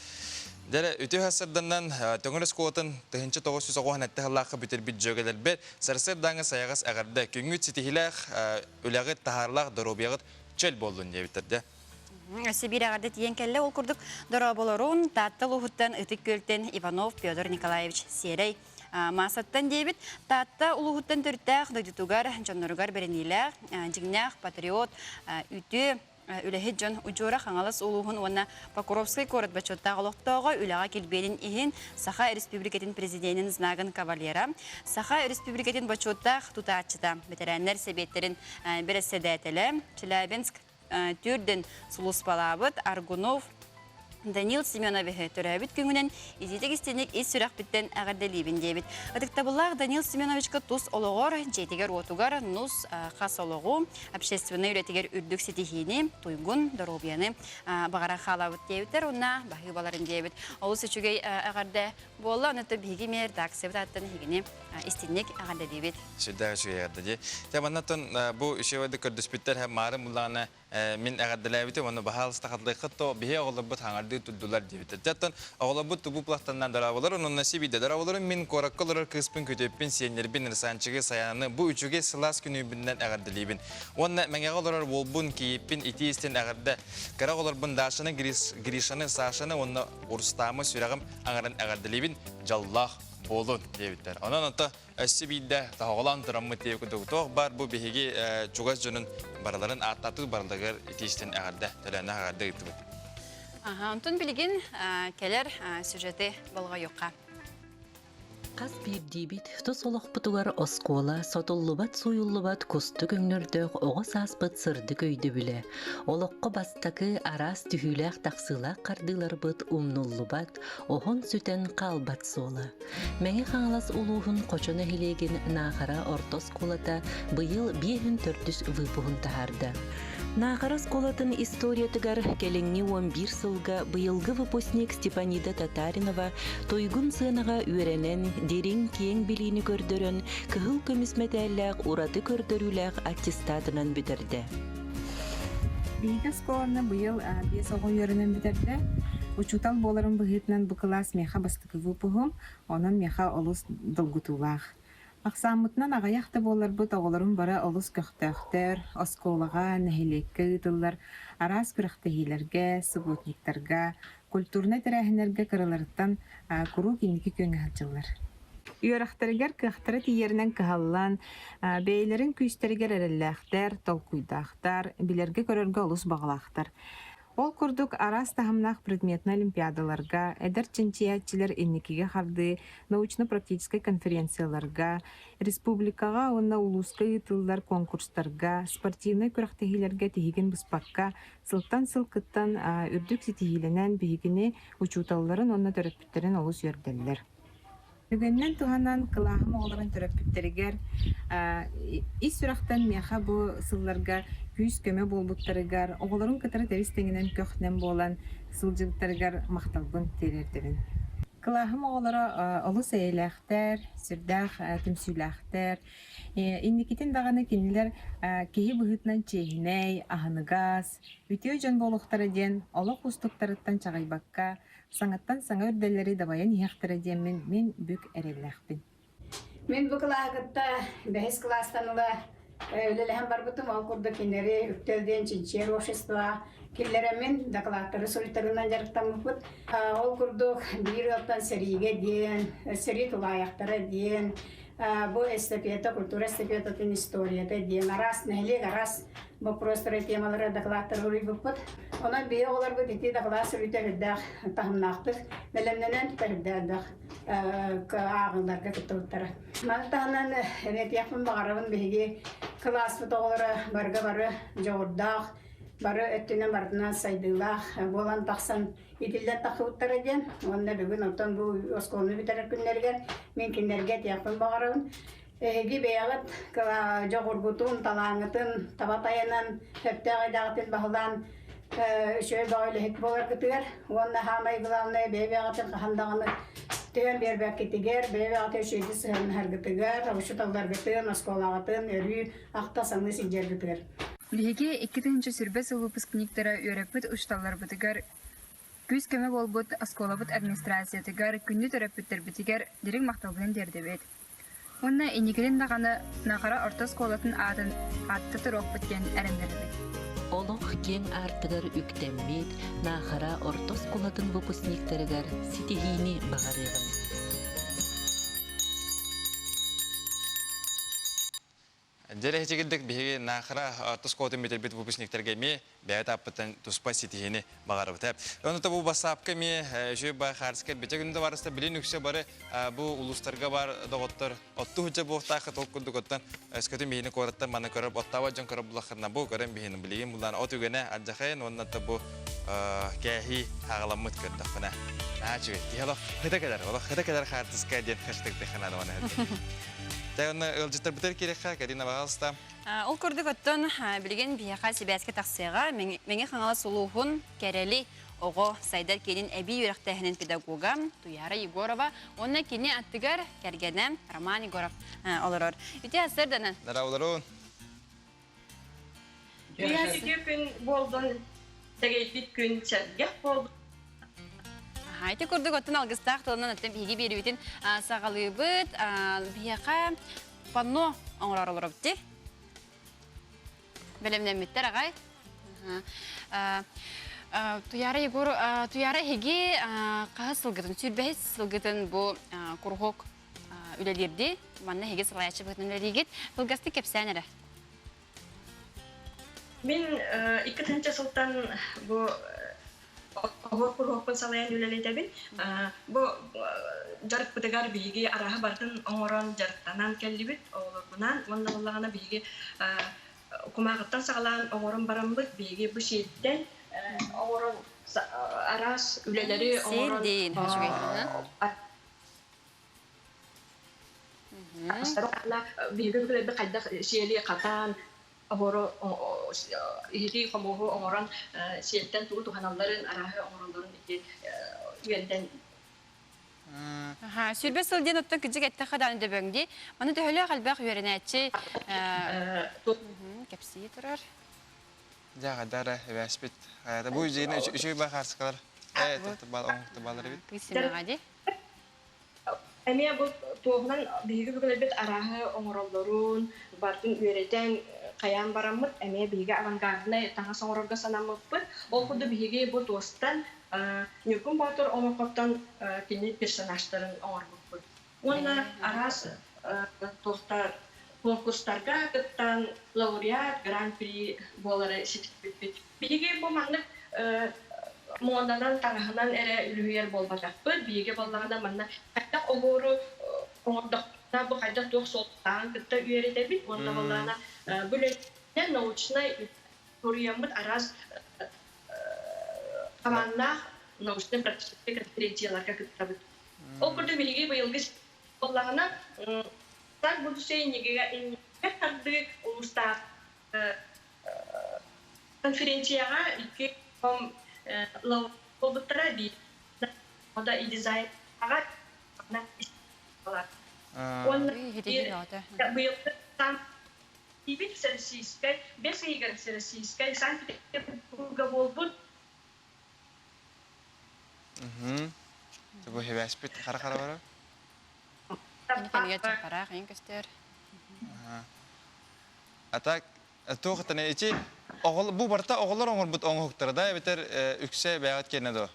Дәре үтө хасырданнан төңөрөс коотын 1990 халлакы бүтер бит жөгелер бер сарсыр даңы саягас агарда күнгүт ситихилах үләгы тахарлах доробягыт чел болдун дебиттерде. Сибирь агарды тиен келле ол курдук дороболорун таттыл ухуттан ытык көлтен Иванов Федор Николаевич Серей Масаттан дебит татта улухуттан төрттәк дойдутугар жонноругар берениләк жигнәк патриот үтө үләһе жон уҗура хаңалас улуһун уна Покровский город бачотта голоктого үләгә килбелин иһин Саха Республикатын президентын знагын кавалера Саха Республикатын бачотта тутачыта ветераннар себеттерин береседәтеле Челябинск түрден Сулуспалабыт Аргунов Данил Семенович төрәбит күңүнен изитек истенек ис сүрәк биттен әгәрдәлибин дебит. Атыктабыллар Данил Семеновичка тус ологор, жетигер отугар, нус хас ологу, общественный үретигер үрдүк сетихини, туйгун, доробияны багара халабыт дебиттер, уна бахи баларын дебит. Олус үчүгей әгәрдә болла, уны биги мер даксыбыт аттан хигини истенек әгәрдәлибит. Сүдә үчүгей әгәрдәди. Тәманнатын бу үшевәдә көрдөспиттер һәм мары мулланы min әгәдделәбите оны баһалыста хатлыкытто бие оглыбыт хаңарды tuddular дибит. Жаттан оглыбыт тубу плахтаннан дарабалар, onun насибиде дарабалар min кораккалар кыспын көтөппин сенербин рсанчыгы саяны бу үчүгө сылас күнүбүннән әгәдделибин. Онна мәңәгалар болбун кийиппин итистен әгәддә карагалар бундашыны гришаны сашыны онна урстамы сүрәгым аңаран әгәдделибин жаллах болун дебиттер. Анан ата әсибидә тагылан трамы теп көтөк бар бу беһиге чугас жөнүн бараларын аттаты барлыгы итистен әгәддә төләнә әгәддә итеп. Антон билигин келер сюжеты болга юкка. Қас бир дебит, тус олоқпытугар оскола, сотуллубат суюллубат кусту көңнөрдөк оғыз аспыт сырды көйді біле. Олоққа бастакы арас түхіләк тақсылақ қардылар бұт умнуллубат, оғын сүтен қалбат сола. Мәңе қаңылас улуғын қочаны хилеген нағара ортос колата бұйыл 5400 выпуғын тахарды. Нағара сколатын историятыгар келеңни 11 сылга бұйылғы выпускник Степанида Татаринова тойгун сынаға үйренен дерен кең билини көрдөрөн кыһыл көмүсметэллээх ураты көрдөрүлээх аттестатынан битерди. Биһиги сколаны быйыл 5 огон үйренен битерди. Учутал боларын быһытынан бу класс меха бастыкы выпугум, онон меха олус долгутулаах. Аксамытынан агаяқта болар бут оголорун бара олус көктөктөр, осколага, нехилекке тыллар, арас күрәхтәһиләргә, субботниктарга, культурный тәрәһенәргә кырылырдан куру киники көңәлчылар. Үйрәхтәргәр кыхтыры тиернән кыһаллан, бәйләрен күстәргә әрәлләхтәр, толкуйдахтар, биләргә көрәргә олус баглахтар. Ол курдук арас тахымнах предметный олимпиадаларга, эдер чемпионатчылар инникиге харды, научно-практический конференцияларга, республикага, онна улуска тыллар конкурстарга, спортивный күрәхтәһиләргә тиһиген буспакка, сылтан-сылкыттан үрдүк ситиһиленән бигине учуталларын онна төрөпүттерен олус йөрделләр. Бүгеннән туганнан кылаһым огларын төрөпүттеригер, ис сүрәхтән меха бу сылларга күз көмө болбуттарыгар, оғыларын кытары тәвістеңінен көхнен болан сылжылтарыгар мақталбын терердерін. Кылаһым оғылары олы сәйеләқтер, сүрдәқ түмсүләқтер, инникетін дағаны кенілер кейі бұғытнан чейінәй, ахыныгас, үтеу жон болуқтары ден, олы құстықтарыттан чағайбаққа, саңаттан саңа үрдәлері дабайын еқтірі ден мен бүк әреләқпін. Мен бұл кылағытта бәйіз класстанылы өлеләһәм бар бутым ал курда кинери үттелден чинчер общества киллеремен докладтары солитарынан жарыктан бут ол курдук бир оттан сериге ден сери тулаяктары ден бу эстафета культура эстафетатын историяда ден арас нәлек арас вопростары темалары докладтары урибут онан бие олар бу дити доклад солитарыдах тахымнактык белемненен тәрдәдах ағылдарға күттіғыттары. Мақтағынан рет яқпын бағарабын бейге класс фотоғылары барға бары жоғырдақ, бары өттінен бардынан сайдылақ, болан тақсан етілден тақуыттары ден. Онда бүгін оттан бұл осколыны бітәрі күнлерген, мен кендерге яқпын бағарабын. Эги бейағыт жоғырғытын, талаңытын, табатайынан, өпті ағайдағытын бағылан шөй бағылы хек болар күтігер. Онда хамай ғылауны бейбеғатын қағандағыны Тен бербәкетигер, бәйбәгәтә шөйді сыһын һәргетигер, авышыталдар гетен, осколагатын, өрү, акта саңны синжергетигер. Биһиги 2-нче сирбес выпускниктары өрөпүт ушталлар бытыгар күз көмө болбут асколабыт администрациятыгар күндү төрөпүттер битигер дирек макталбын дердебет. Онна инигилин даганы нахара орто сколатын атын атты турок биткен эрендербит. Олох кең артыгар үктеммит, нахара ортос кулатын выпускниктеригар ситихини багарыгын. Дере хечегилдик биһиги нахара артыс котын бит выпускниктерге ми бәят аппытан туспа ситихини багарыбыт. Онута бу басапка ми жүй ба харскер битегүндө барыста билин үксе бары бу улустарга бар доготтор отту хүче буктакы толкундук оттан эскөтү мени кораттан мана көрөп оттава жон көрөп булахырна бу көрөм бихини билигин булдан от үгене аджахайн онната бу кәһи хагаламыт көрдөкпүнө. Ачы тияло хыдакадар, ола хыдакадар хартыска деп хэштег техана да мана. Тәгәнне өлҗитер битер кирәккә, Карина Багалста. Ул күрдек оттон билген бияка сибәскә таксыга, меңе хаңала сулуһун кәрәли ого сайдар келин әби юрактәһенен педагога Туяра Егорова, онна кине аттыгар кәргәнә Роман Егоров олорор. Үтә әсәрдәнән. Дара олорун. Ясыгы күн болдон тәгәйбит күн чәгә болду. Хайты күрдек оттон алгыстак тылынан аттым биги берүтен сагалыбыт бияка панно оңрар олорыпты. Белемнән миттер агай. Туяра Егор, Туяра Хеги касылгытын, сүрбәс сылгытын бу кургок үлелерди. Манна Хеги сылаячы бытын үлелигит. Булгасты кепсәнәре. Мин 2-нче сылтан бу кургокпын салаян үлелетебин. Бу жарык бытыгар биги араһы бартын оңорон жарыктанан келдибит. Олорунан онда буллагана биги кумагыттан сагалан оңорон барамбыт биги бу шеттен оңорон арас үлелери оңорон Селдин хажугайтына. Астарла биги бу кайда шели катан оңоро ири комого оңорон шеттен тугу туханалларын араһы оңоронларын ити үенден Сүрбе сылден оттон күжік әтті қадан дөбөңді. Маны төхілі қалбақ үйерінәтші кәпсейі тұрар. Жаға дара әбәспет. Бұ жейін үші ба қарсықалар. Оңықты балары бет. Күсімеға де? Әме бұл тоғынан бігі бүгілбет араһы оңоролларын бартын үйеретен қаян барамыд. Әме бігі авангардына таңа соңырырға санамықпыд. Ол құды бігі бұл достан Нюкун Батыр оңырқоттан кені персонажтарын оңырбықпыд. Оны арас тоқтар конкурстарға кыттан лауреат, гран-при болары сетіппет. Бігі бұл маңнық Моңандан таңағынан әрі үлігер болбатақпыд. Бігі болағында маңна қайдақ оғыры оңырдақта бұл қайдақ тоқ солтаған кытта үйеретебіт. Онда болағына бүлетен научный туриямыд арас командах научный практический конференцияларға кыттабыт. Ол күрді бігі бұйылғы болағына так будущее негеге қарды ұлыстақ конференцияға үкі лауыттара бейді. Ода и дизайнға на истиқалар. Бұйылғы сам Ибит всероссийской, без игр всероссийской, Санкт-Петербурга болбут. Ты бы хевя спит, хара-хара бара? Кенеге чапарақ, ең көстер. А так, тоқтаны ечі, бұл барта оғылар оңыр бұт оң хоқтары да, бетер үксе бәғат кені до?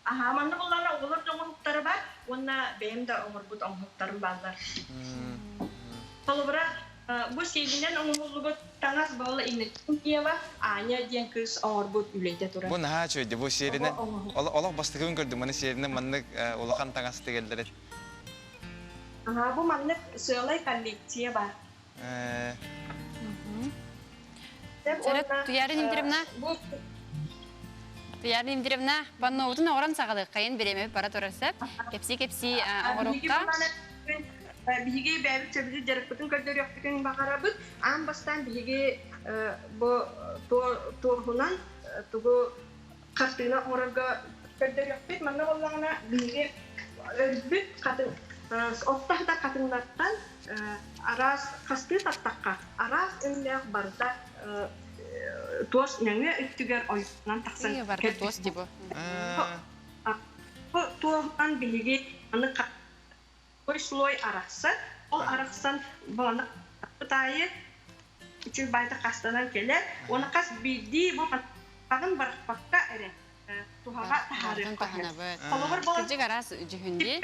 Манды бұлларына оғылар оң хоқтары бар, онына бәйім да оңыр бұт оң хоқтарын балдар. Қолыбыра, бұл сейдінен оңыр бұт таңас бағылы иннеттің кева, аня ден кыз оңыр бұт үлейте тұрар. Бұл наға чөйді, бұл серінен, олақ бастығын көрді, мұны серінен маңнық олақан таңасы тегелдерет. Бұл маңнық сылай коллекция бар. Туяра Дмитриевна? Туяра Дмитриевна, банноутын оғыран сағалы қайын береме бара тұрарсып, кепси оғырыққа. Биге бәбі сөбізі жарықпытын көрдер yoқтығын бағарабыд. Ан бастан биге тоғынан тұғы қартығына оңырға көрдер yoқтығын. Манна болағына биге өрбіт қатын, оттақта қатынлаттан арас касты таттакка арас эмлек барда тос неңе үттүгер ойнан таксан Барда тос типу. Бу туган биги аны ой слой арасы ол араксан баны тайы үчүн байта кастанан келе оны кас биди бу багын баракпакка эре тухага тахары колобор болот Кыжык арас жүхүнди.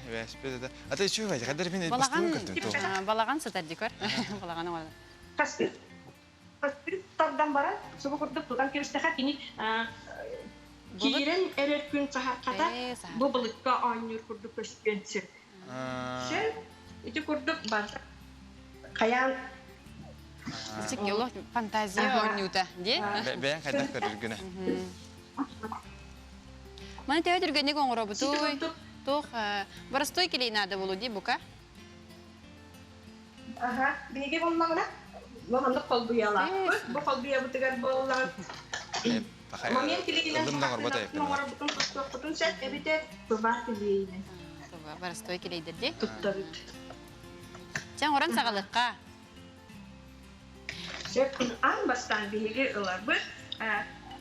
Велосипед. А ты что, Вадя, когда меня Балаган сатар дикор. Балаган оңа. касты тардан бара сугу курдук туган кирстеха кини кирен эрер күн сахарката бу булыкка айныр курдук көчкөнсү шел ити курдук бар каян Сик йоло фантазия ойнута, ди? Бәян қайдақ көрілгіні. Мана тәуә түргенде коңыра бұтой. Тоқ, барастой келей нады болу ди бұқа? Ага, бинеге болмағына? Мағандық қолбуяла. Бұ қолбуя бұтығар болуға. Момент келейіне коңыра бұтын тұстық бұтын сәт әбіте бұба келейіне. Барастой келейдір де? Тұтта бұт. Сән оран сағалыққа? Күн аң бастан бейге ұлабы,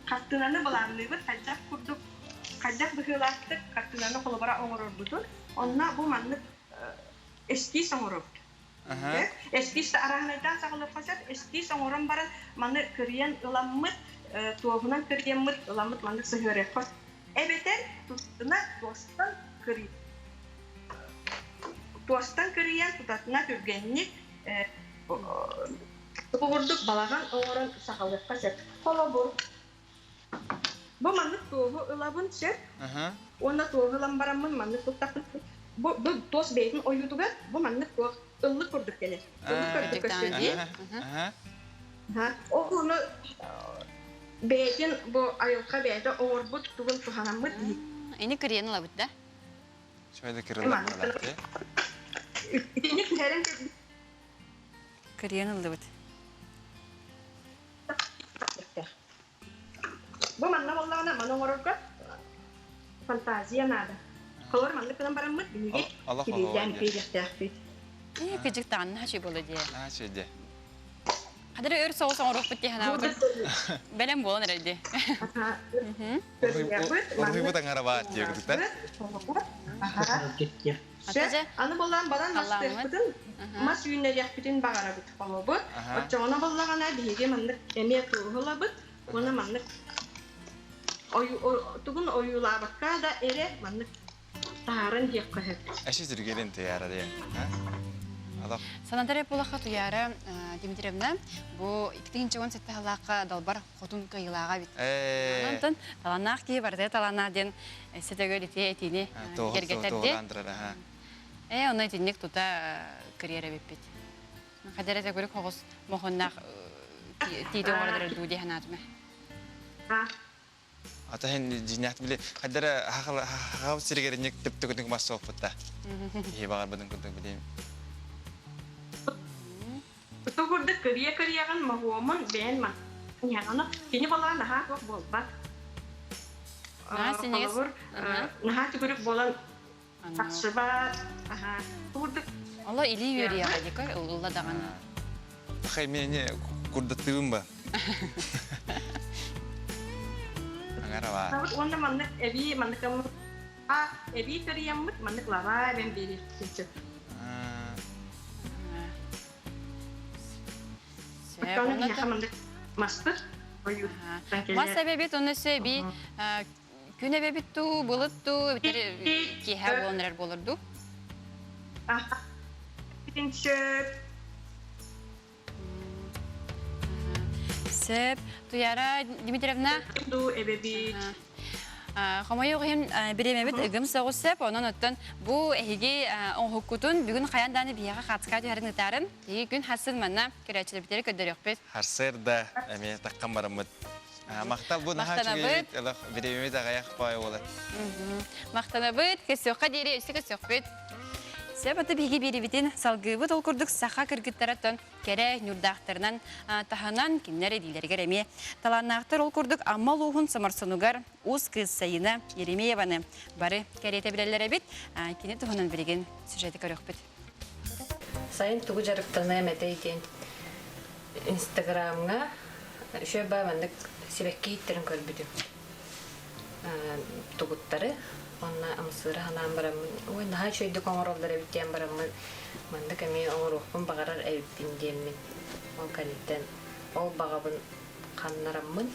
қаттынаны бұланлығы қайдақ күрдік, қайдақ бұғылақтық қаттынаны қолыбара оңырыр бұтын, онына бұл маңлық эскиз оңырыр. Эскиз арағынайдан сағылып қасат, эскиз оңырын барын маңлық кірген ұламмыт, туағынан кірген мұт, ұламмыт маңлық сығырек қос. Әбетен тұттына туастан кірген. Туастан кірген тұтатына көргеніне Тугурдук балаган оңорон сакалыкка сет. Колобур. Бу мандык тугу ылабын сет. Онда тугулан барамын мандык туктапын. Бу тос бейтин оюдуга бу мандык туг ыллык көрдүк келе. Ыллык көрдүк көстөдү. Ону бейтин бу айылка бейте оңорбут тугун туханамыт. Эни кирен ылабыт да? Шойда кирилак болат. Эни кирен кирен ылабыт. Бу манна боллана манongorga фантазия надо. Колор манны кынан бараммыт биге. Килен пейдәфтәфит. Кыжык таан хачы болу ди. Хачы ди. Кадыр өр соус оңрох бит дихана. Белем болон эрди. Орхи бу таңара бар дигди да. Атажа аны боллан баран мастырбытын мас үйүнө япытын багара бит колобу. Очоңона боллагана биге манны эме тугулабыт. Оны манны Tugun oyulabakka da ere manlık tarın diye koyuyor. Aşı zürgelin tiyara diye. Sanatare polaqa tuyara Dimitrievna bu 2017 halaqqa dalbar xotun kıyılağa bit. Ondan talanaq ki barda talanaden setege dite etini gergeterdi. Onu etnik tuta kariyere bit. Kadere de görük hoğuz mohonnaq tide orada dudi hanatme. Ata hen jinat bile kadara haw sirgernek tep masuk putta. He bagar badın kuntuk bile. Tuğurda kariyagan mahuman beğenmen. Yani kini balan daha çok bol bak. Nah tuğuruk bolan saksıbat. Tuğurda. Allah ili yürüyor dikkat Allah dağın. Hay meni kurdattığım ba. Tapi orang mana ebi mana kamu ebi kerjaan mana kelapa dan diri kecil. Kalau ni kita mana master, bayu. Mas sebebi tu nasi bi küne bebi tu bulut tu biteri kiha bolner bolurdu. T-shirt. Sep, tuyara Dimitrievna. Tu ebebi. Xamoyu qiyim bilemebit igim soğus sep, onun ötten bu ehigi on hukutun bugün qayandani biyaga qatska tuyarın ıtarım. Egi gün hasıl manna kireçili biteri ködörük bit. Harsır da emi taqqan baramıt. Maqtal bu naha çüge bilemebit ağayak pay olat. Maqtanabit, kesyoqa diri üstü kesyoq bit. Себаты биги бирибитин салгыбыт олкурдук саха кыргыттаратын кере нюрдахтарынан таханан киннер эдилергер эме таланнахтар олкурдук аммал ухун самарсонугар уз кыз сайына Еремееваны бары керете билелер бит кини тухунан билеген сюжети көрөкпүт. Сайын тугу жарыктана эметейден Инстаграмга шөй бабандык себекке иттерин көрбүдүм. Тугуттары онна амсыра ханан барамын. Ой, наха чөйдүк оңоролдор эбиттен барамын. Мандык эми оңорухпун багарар эбиппин демин. Ол калиттен ол багабын каннараммын.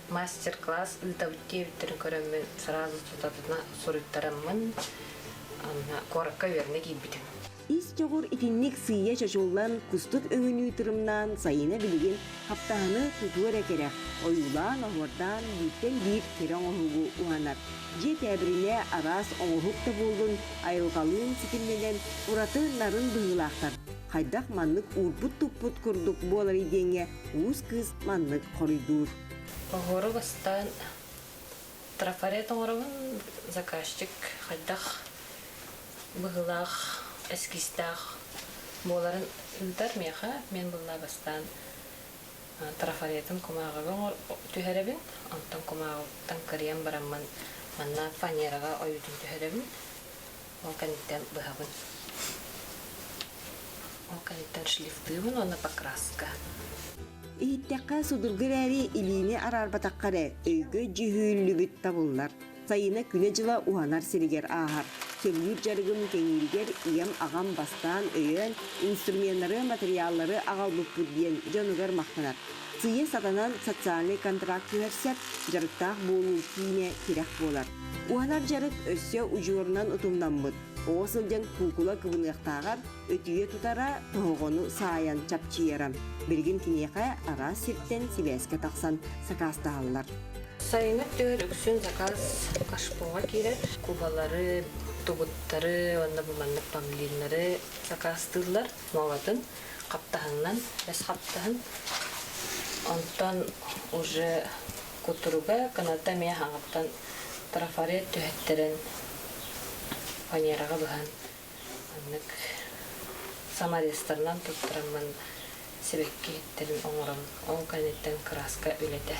Мастер-класс ылтабытти эбиттерин көрөмүн. Сразу тутатына суруттараммын. Анна коракка верне кийбитим. Ис жоғыр итинник сыя шашоллан кустут өңүнүү тырымнан сайына билген хаптahını тутуар экере. Оюлан оғырдан биттен бир керен оғугу уанар. Же тәбіріне арас оғуқта болдun айылғалуын сетілмелен ураты нарын бұғылақтар. Қайдақ маннық урбут-туппут күрдік болар иденге уыз кыз маннық қорыдур. Оғыры бастан трафарет оғырығын заказчик қайдақ бұғылақ эскистах боларын ылдар меха мен булла бастан трафаретин кумагы түһәрәбин антан кумагы кырыям барамман манна фанерага оютун түһәрәбин ол каниттен быһабын ол каниттен шлифтыбын оны покраска Иттәкка судургырәри илине арарбатаккаре өйгө жүйүллүгүт табыллар. Сайына күне жыла уанар сиригер ахар. Кемнүр жарыгым кеңиргер иям агам бастан өйөн инструменттары материаллары агалбып бүдген жонугар мактанар. Сые сатанан социальный контракт көрсөп, жарыктак болуу кийне керек болар. Уанар жарык өссө ужуурунан утумданбыт. Оосылжан кукула кыбыныктагар өтүгө тутара тоогону саян чапчыярам. Бирген кинеке ара сирттен сибеске таксан сакастааллар. Сайына төр үксүн заказ кашпоға кирет. Кубалары, тугуттары, онда буманнык памлинлары закастылар. Новатын каптахыннан, бес каптахын. Онтан уже кутуруга каната мия хаңаптан трафарет түхеттерин фанерага быхан. Аннык самарестарынан туттарамын себекке хеттерин оңорам. Он канеттен краска үлете.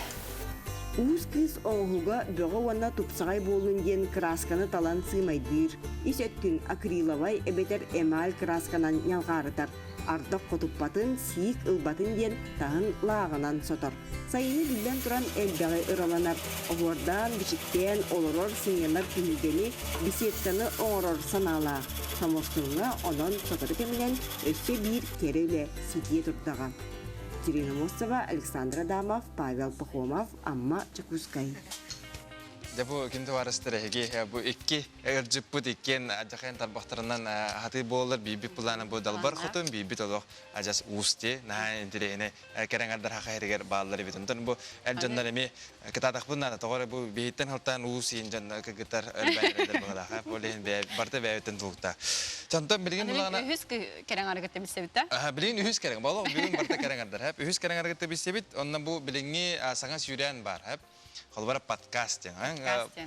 Уыз кыз оңуға бөғі уанна тупсағай болын ден красканы талан сыймайдыр. Ис өттін акриловай әбетер эмаль красканан ялғарытар. Ардақ қотуппатын, сиік ылбатын ден тағын лағынан сотар. Сайыны билден тұран әлбәғі ұраланар. Оғырдан бішіктен олырор сыңянар күнігені бесеттаны оңырор санала. Самостыңға онын сотары кемінен өссе бір кереулі сидие тұрдаға. Ирина Мосова, Александр Адамов, Павел Пахомов, Амма Чакускай. Жабу кинто арастырыги бу икки эржиппут иккен ажахан тарбахтарынан хаты болар биби планы бу далбар хотун биби толох ажас усте на интерене кереңардар хакайргер баалары битон бу элжондар эми кытадакпунна тогора бу бейттен халтан усин жан кыгытар элбайдер багала болен барта бейтен тукта чантан билген булана Үһүс кереңаргытта билсебитта билген үһүс керең бала билген барта кереңардар хап үһүс кереңаргытта билсебит оннан бу билинги саңа сүйрән бар хап Холбара подкастинг.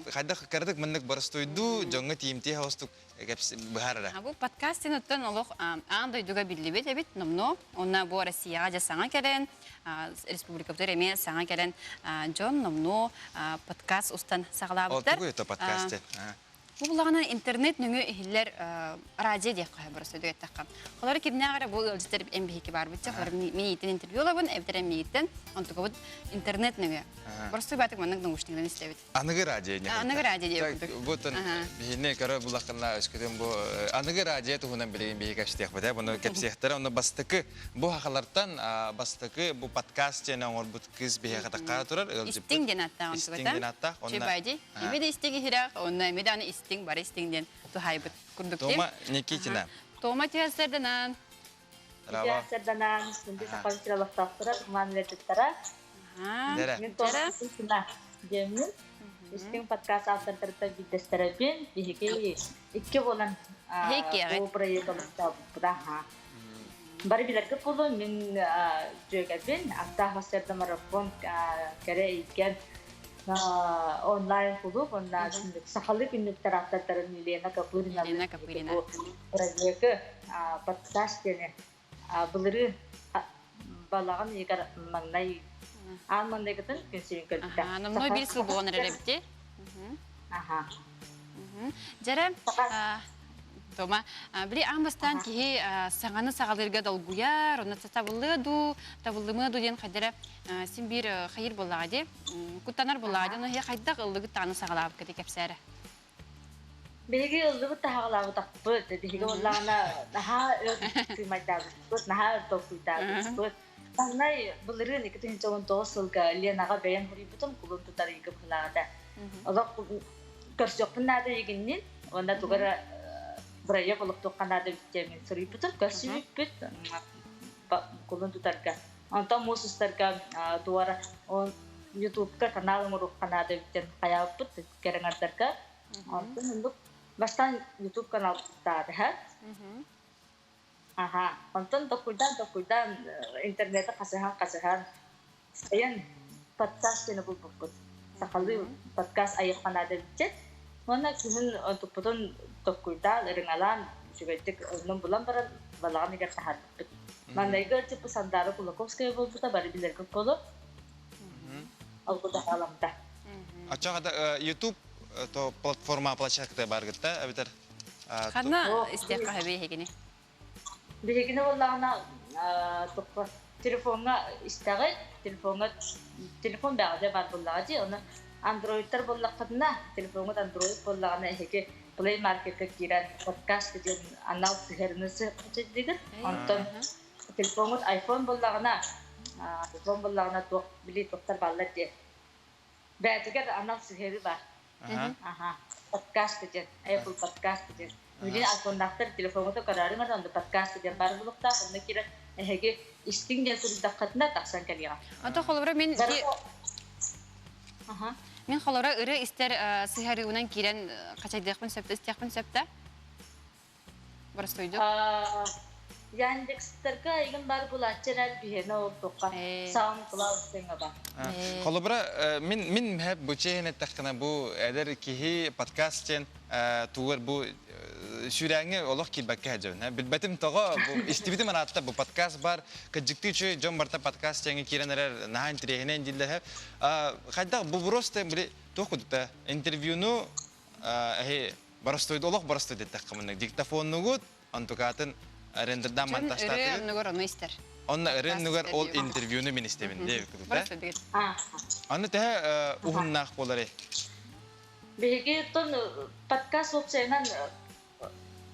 Хайда кардык мындык барыстойду, жоңга тимти хаустук кепс бахарара. Бу подкастинг оттон олох андай дуга биллибет эбит, номно, онна бу Россияга жасаңа келен, республикабызда эме саңа келен жон номно подкаст устан саглабыттар. Ол тугу подкасте. Бу булагана интернет нүңө ихиллер радио деп кая барысы дөгөттакка. Холар кимнагара бу өлҗтер эмбихи бар бит. Холар минитен интервьюлабын, эвтерем минитен, онтугы интернет нүңө. Барысы батык менен наушниктен истебит. Аныгы радио не. Аныгы радио деп. Бутун бихине кара булакына өскөдөн бу аныгы радио тугунан билген бейкаштык бата. Буну кепсехтер, оны бастыкы бу хакалардан бастыкы бу подкаст жана орбут кыз бейкатакка турар. Истиң денатта онтугата. Истиң денатта. Чебайди. Эмеде истиги хирак, онна эмеданы истиң бар истиңден тухайбыт курдуктен. Тома Никитина. Тома тиастерденан. Тиастерденан, сунди сапалчылыктактыра, манлеттара. Мен тора демин. Истиң подкаст авторлары бидестеребин, биги икки болан бу проектта браха. Бары билерге болу мен жөгөбүн, авто хасерде марафон кере иккен онлайн клуб, онна сахалы күннүктер аттаттарын Елена Капырина. Елена Капырина. Проекты подкаст дене. Бұлыры балаған егер маңнай алмандай кетін күнсейін көлікті. Номной бір сыл болған әрәбітте? Жәрі, Тома, біле аңбастан кейі сағаны сағалырға далгуяр, оны табылымы ден қайдары сен бір қайыр болағады, күттанар болағады, оны қайдақ ұлығы таны сағалабы кәді кәпсәрі? Беге ұлығы тағалабы тақпыд, беге олағына наға өтімайдабыз, наға өтіқүйдабыз. Таңнай бұлырын 2019 жылға Ленаға бәйін хүрей бұтым құлын тұтар егі бұлағада. Олақ көрсөкпін нады егіннен, онда тұғыры Buraya balık tokanada biteceğimin sırrı bütün kasih bit kulun tutarga. Anta musustarga tuara on YouTube kanal muruk kanada biten kaya put kerengar targa. Anta untuk bastan YouTube kanal tada ha. Aha, anta tokudan interneta kasihan. Ayan podcast na bubukot. Sakali podcast ayah kanada bitet. Mana kihun untuk putun Tokkuita ringalan sugetik 6 bulan para balagan ni tahat. Mandaiga tipo sandaro Kulakovskaya bolbuta bari bilir kepolo. Aku dah alam ta. Acha ada YouTube atau platforma площадка бар гитта, абитер. Хана истека хабе хегини. Бигини воллана топа телефонга истагы, телефон баада бар боллаги, оны Android-тер боллаккатна, телефонга Android боллагана хеге Play Market-ке кирен подкаст деген анал сыхернысы кычыдыгы. Онтон телефонут iPhone боллагана, тук били токтар баллар де. Бәтигер анал сыхери бар. Подкаст деген, Apple подкаст деген. Билин iPhone-дактар телефонута карарыңар онда подкаст деген бар булукта, онда кирен эһеге истиң ден сүрдаккатна таксан калыга. Ата холора мен Мен холора ыры истер сыхарыуынан кирен качайдыqпын сөптө, истяqпын сөптө. Барыстойду. Яндекстерге еген бар булачырат бихена олтуққа. SoundCloud деген бар. Холора мен хеп бучене тахкана бу эдер кихи подкастен тугар бу Шүрәңе олох килбәккә җәүн. Билбәтем тога бу истибитем аратта бу подкаст бар. Кыҗыктычы җон барта подкаст җәңе киренәләр наһан тирәһенән дилдә. Хәдда бу просто бер тохудта интервьюну барастойды олох барастойды тәкъмәнне диктофонны гут антукатын рендердан монтажтаты. Онна рендер ол интервьюны мен истебин дип күтүтә. Аны тә ухуннак болары. Беге тон подкаст опсайнан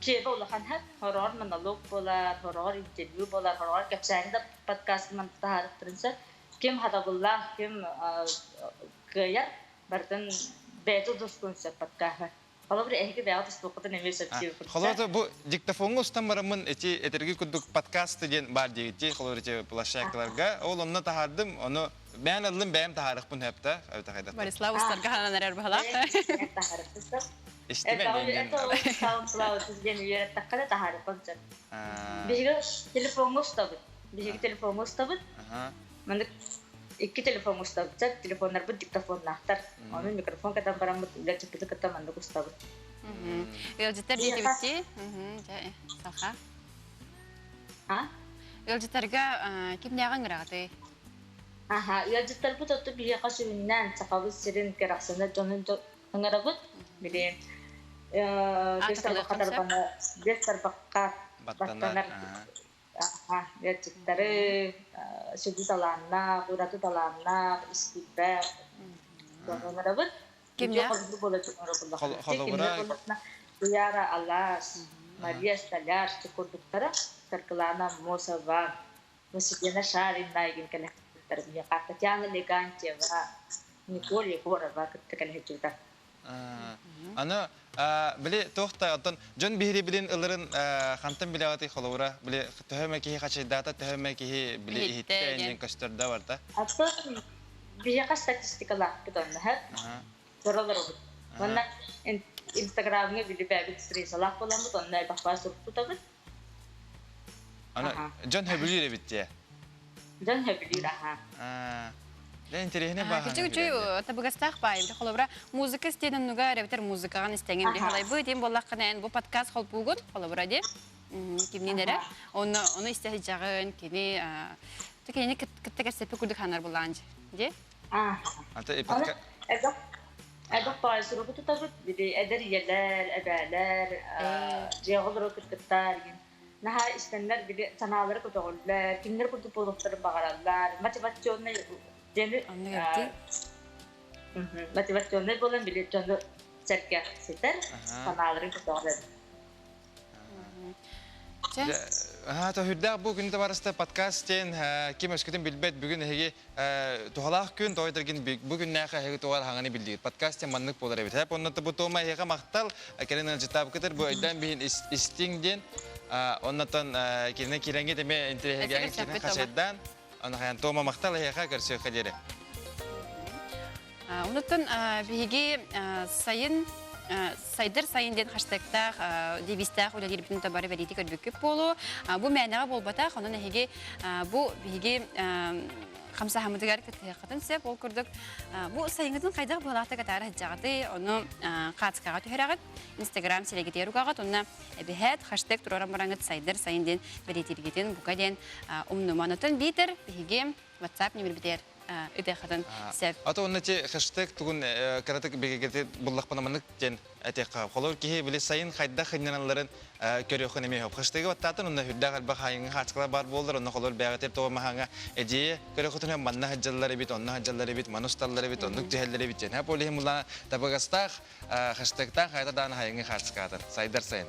Кебе улахан хат, хорор монолог болар, хорор интервью болар, хорор кепсәңдә подкаст монтаж принцип. Кем хадабулла, кем гаяр, бартын бәтү дускунса подкаст. Халабыр эһиге бәтү стокты немесе тип. Халата бу диктофонга устамарамын эти этерге күдүк подкаст деген бар дигити, халырчы площадкаларга. Ол онна тахардым, аны мен алдым бәм тахарыкпын хәптә, әйтә кайда. Борислав устарга хананар бахала. Это SoundCloud деген үйрәт таққада тахары концерт. Беге телефон ұстабыд. Беге телефон ұстабыд. Мандык 2 телефон ұстабыд. Телефондар бұд диктофон нақтар. Оның микрофон кадан барамыд. Үлер чекпілі ката мандык ұстабыд. Елжеттер дейті бітті? Салха? Елжеттерге кем неғын ғырағыды? Елжеттер бұд отты беге қашуыннан сақабыз сирен керақсында жонын ғырағыд. Билен Дестер баққа баттанар. Ячеттері сөді таланна, құйраты таланна, істіпбәк. Соныңыры бұд. Кемде? Қолыбыра? Уяра Алас, Мария Сталяр, Чекурдуктара, Таркалана Мосова, Мосикена Шарина еген кәлі. Татьяна Легантьева, Николь Егорова, кәлі. Аны биле тохта оттон жон бихри билин ылырын хантан билегати холора биле төһөмәки хачайдата төһөмәки биле ихтә ген кастырда барта. Атта бияка статистикалар бутонна һәр. Зоралар бут. Монна Instagramга биле бәбит стресалар болан бутонна баква сурту табыт. Аны жон хөбүлүр битте. Жон хөбүлүр аха. Да интересно ба. Küçük tabıgastaq bayım. Холобра музыка istenen nuga ребтер музыкаган istenen халай бу дем боллакканан бу подкаст хол бугун холобра де. Кимнелере onu isteyeceğin kini tekeni kittege sepe kurduk hanar bulanca. De? Ata Edok bazı robotu tabii bir de eder yerler, ebeler, cihazlar okuttuklar. Naha istenler bir de sanaları kutuğullar, kimler kutup oldukları bağırırlar, motivasyonla deni motivasyonla bolan bir de canlı serker seter sanaları kutuğullar. Ha ta hürdä bu günde barasta podcast'ten kim öskütün bilbet bugün hegi tuhalak gün toydergin bugün näke hegi tuwal hangani bildir podcast'ten manlık bolar evet hep onnata bu toma hegi maktal kerenen jitab kıtır bu aydan bihin istingden onnatan kirene kirenge deme entre hegi kirene kasetdan ona hayan toma maktal hegi kerse kadere Ondan bihigi sayın Saydır sayın den hashtag'ta devista öyle bir bütün tabari veriti körbüküp bolu. Bu managa bolbata onun hege bu bihigi Хамса хамдыгар кытыхатын сеп ол көрдүк. Бу сайыңыздын кайдагы булакта катары жагаты, оны катскага төһөрагат, Instagram селегете ругагат, онна бехет хаштаг турарам бараңыт сайдыр сайынден беретиргетен букаден умнуманатын битер биге WhatsApp номер битер. Үдәхәдән сәп. Ата оннати хэштег тугун каратык бегегете буллак панаманык ден атека. Холор ки биле сайын хайда хыннанларын көрөкөн эме хоп. Хэштеги ваттатын онна хүддагал ба хайын хачкала бар болдыр. Онна холор бегетеп то маханга эди көрөкөтөн манна хаҗаллары бит, онна хаҗаллары бит, манусталлары бит, оннук җәһәлләре бит. Һәп оле мулла табагастах хэштегта хайдадан хайын хачкатыр. Сайдар сайын.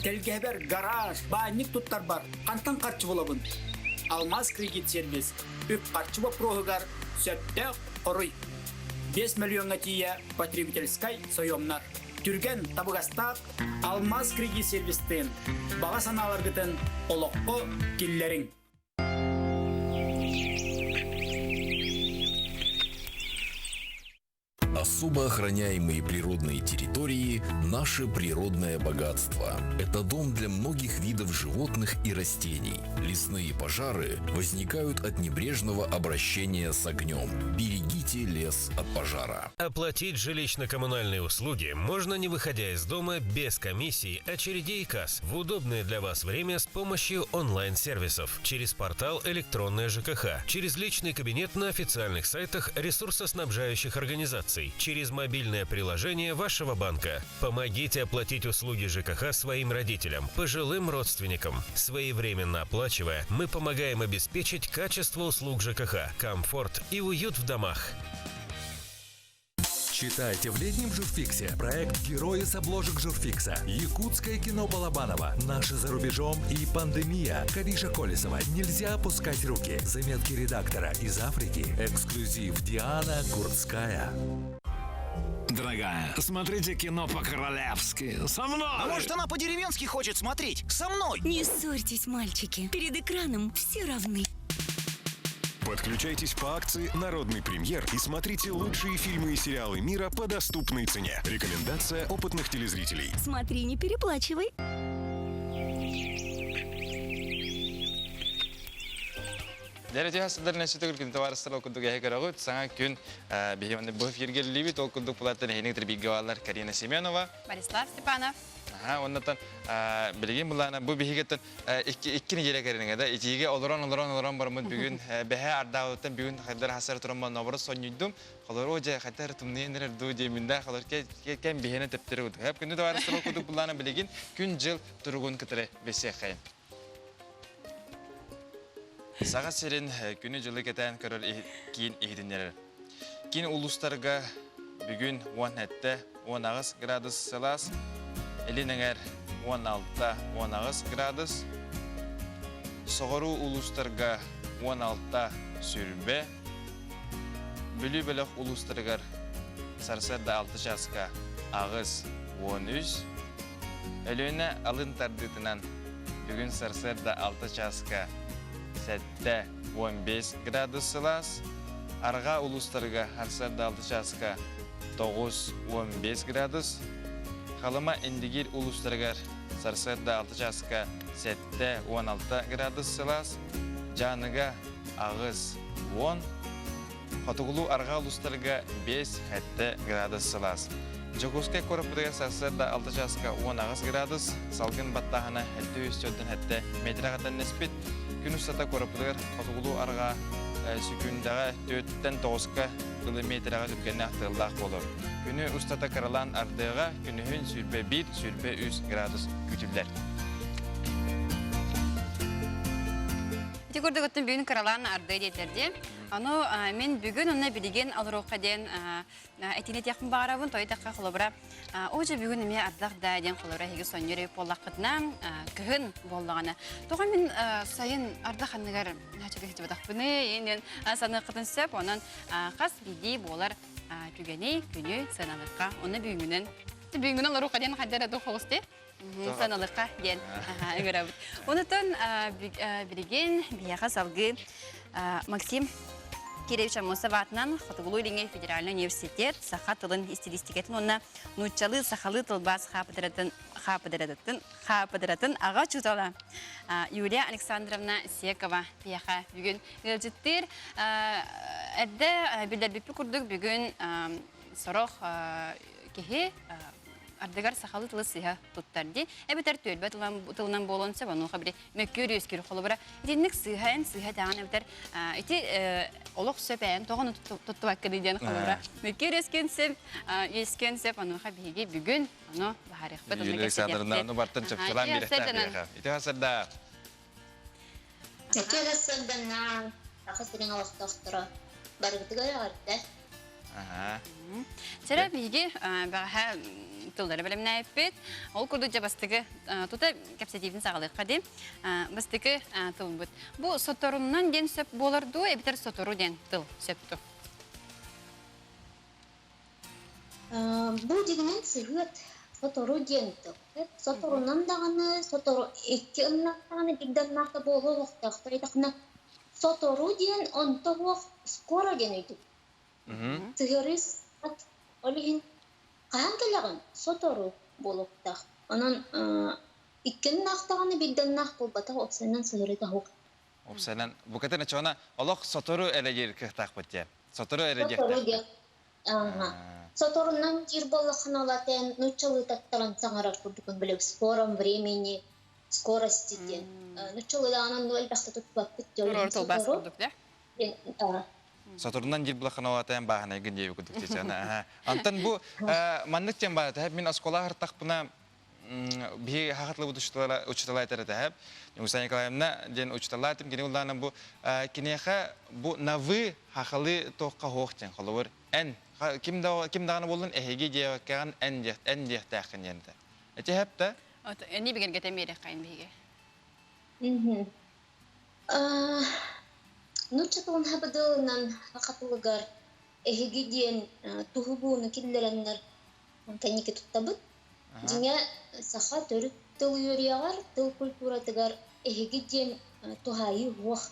Телгебер, гараж, банник туттар бар. Кантан карчы болабын. Алмаз кредит сервис. Үп карчы боп прогыгар сөттө коруй. 5 миллионга тие потребительской соемнар. Түрген табыгастак Алмаз кредит сервистен. Бага саналаргытын олокко киллерин. Особо охраняемые природные территории – наше природное богатство. Это дом для многих видов животных и растений. Лесные пожары возникают от небрежного обращения с огнем. Берегите лес от пожара. Оплатить жилищно-коммунальные услуги можно, не выходя из дома, без комиссий, очередей и касс, в удобное для вас время с помощью онлайн-сервисов, через портал «Электронная ЖКХ», через личный кабинет на официальных сайтах ресурсоснабжающих организаций, через мобильное приложение вашего банка. Помогите оплатить услуги ЖКХ своим родителям, пожилым родственникам. Своевременно оплачивая, мы помогаем обеспечить качество услуг ЖКХ, комфорт и уют в домах. Читайте в летнем журфиксе проект «Герои с обложек журфикса», якутское кино Балабанова, «Наши за рубежом» и «Пандемия». Кариша Колесова, «Нельзя опускать руки», заметки редактора из Африки, эксклюзив Диана Гурцкая. Дорогая, смотрите кино по-королевски. Со мной! А может, она по-деревенски хочет смотреть? Со мной! Не ссорьтесь, мальчики. Перед экраном все равны. Подключайтесь по акции «Народный премьер» и смотрите лучшие фильмы и сериалы мира по доступной цене. Рекомендация опытных телезрителей. Смотри, не переплачивай. Дәреже хасыдарын әшетігіл күн таварыстыр оқыдық әйі қарағыт. Саңа күн бейімінде бұл ергелілейбіт оқыдық бұлаттын әйінің тірбейгі балар Карина Семенова. Борислав Степанов. Оннан білген бұлана бұл бейгеттен ikkini jelе кереніңе да. Итиге олыран бармыд бүгін бәхе ардауыттан бүгін қайдар хасар тұрымба набыры сонүйдім. Қалар оже қайтар тұмнейінер ду деймінде қалар кен бейхені тіптері өдік. Әп күнді таварыстыр оқыдық бұлана білген күн жыл тұрғын кітірі бесе қайын. Саға серін күні жылы кетен көрір кейін егдінері. Кейін ұлыстарға бүгін 10 градус селас, Элинеңер 16 градус, Соғыру ұлыстарға 16 сүрбе, Бүлі-бөлік ұлыстырғар Сарсарда 6 жасқа ағыз 13, Әліні алын тардытынан бүгін Сарсарда 6 жасқа 7-15 градус селас, Арға ұлыстарға Арсарда 6 жасқа 9-15 градус, Қалыма Индигир ұлыстырғар Сарсарда 6 жасқа 7-16 градус селас, Жаныға ағыз 10, Қатығылу Арға ұлыстырға 5-7 градус селас. Жокускай көріпідігі Сарсарда 6 жасқа 10 градус, Салғын баттағына 7-4 метр ғаттан неспет, Күн ұстата көріпілер Қатығылу арға сүкіндағы 4-9 километрға жүткені ақтығылақ болыр. Күні ұстата қаралан ардыға күнігін сүрбе 1, сүрбе 3 градус күтілдер. Текурды көттін бүгін қаралан арды дейтерде. Аны мен бүгін онына білеген алыроққа ден әтіне текін бағарабын тойы таққа құлыбыра. Оғжа бүгін үме ардақ да ден құлыбыра хегі соньері боллаққытына күхін боллағаны. Тоға мен сайын ардақ анығар нәчігі хетіп адақпыны, енден саны қытын сөп, онын қас бейдей болар түгені күні сыналыққа. Оны бүгіннен алыроққа ден қаддар әді қолысты. Саналыққа ден үгірабыд. Онытын білеген бияға салғы Максим Киревич Амосов атынан Қатығылу Ленге Федеральный университет Саха тылын стилистикетін онына нұтчалы сақалы тылбас қапыдыратын аға чутала. Юлия Александровна Секова пияға бүгін ғылжыттыр. Әдді білдербепі күрдік бүгін сұрық кеге ардыгар сахалы тылы сыйха туттарды. Әбітер төлбә тылынан болонса, бануға бірі мөккөр өскер қолы бұра. Етенік сыйха дағын әбітер. Еті олық сөп әйін тоғын тұтты баққыды ден қолы бұра. Мөккөр өскен сөп, бануға біге бүгін, аны бағарық бұд. Юлия Александровна, оны бартын чөпчілан беректер бейға. Еті ғасырда? Еті ғасырдана ақысырың алықтақтыры барғытыға ағарды. Сәрі біге баға тылдары біліміне әйіппет. Ол күрді жабастығы тұта кәпсетивін сағалыққа дем. Бастығы тыл бұд. Бұл соторуннан ден сөп боларду, әбітер сотору ден тыл сөпту. Бұл дегенен сығыт сотору ден тыл. Соторуннан дағаны, сотору екі ұннақтағаны бігден нақты болу ұқтақты. Айтақына сотору ден онты оқ скоро ден өйтіп. Сығырыз ат олығын қаған келіғін сотору болуқтақ. Онын иккен нақтағаны білден нақ болбатақ опсайнан сығыры тағуқ. Опсайнан, бұқатын әчіғана олық сотору әрі ер кіқтақ бұтте. Сотору әрі Сотору дек. Соторунан жер болықын алатын нүтчалы таттаран саңарар күрдікін білік. Скором времени, скорости ден. Нүтчалы дағынан әлбәқті тұтпақ бітті. Сатурнан жил бұлақын олатайын бағына егін дейбі күдік дейсен. Антан бұл маннық жен барды. Мен аскола ғырттақ бұна бей хақатлы бұд ұчытала айтары тәхіп. Усан Николаевна ден ұчытала айтым. Кені ұлдағынан бұл кенеға бұл навы хақалы тоққа хоқтен қолуыр. Ән. Кім дағаны болын әйге дейваккаған ән дейіқті әқін енді. Әте әпті? Әне бігін кетен берек қайын бейге? Нучатуын хабадылынан хақатылығар әйгеден тұғыбуыны келдеренлер кәнеке тұттабыд. Деңе саха төрік тыл үйерияғар, тыл культуратығар әйгеден тұхайы оқ.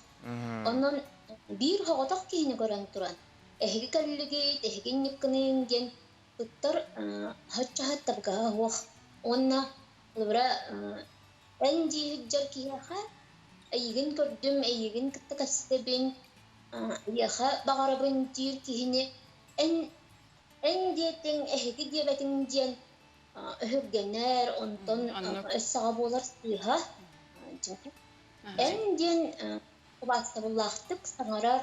Онын бір хоғатақ кейіні көрен тұран. Әйге кәлілігейт, әйген неккінен ген тұттар хатчахат табға оқ. Онна лыбыра әнді жар кейаға Эйген көрдүм, эйген кытта кастебин, яха багарабын тир кихини эн диетин эхиги диебетин диен өһүргенер, онтон эссага болар сыйха. Эн диен кубаста буллахтык саңарар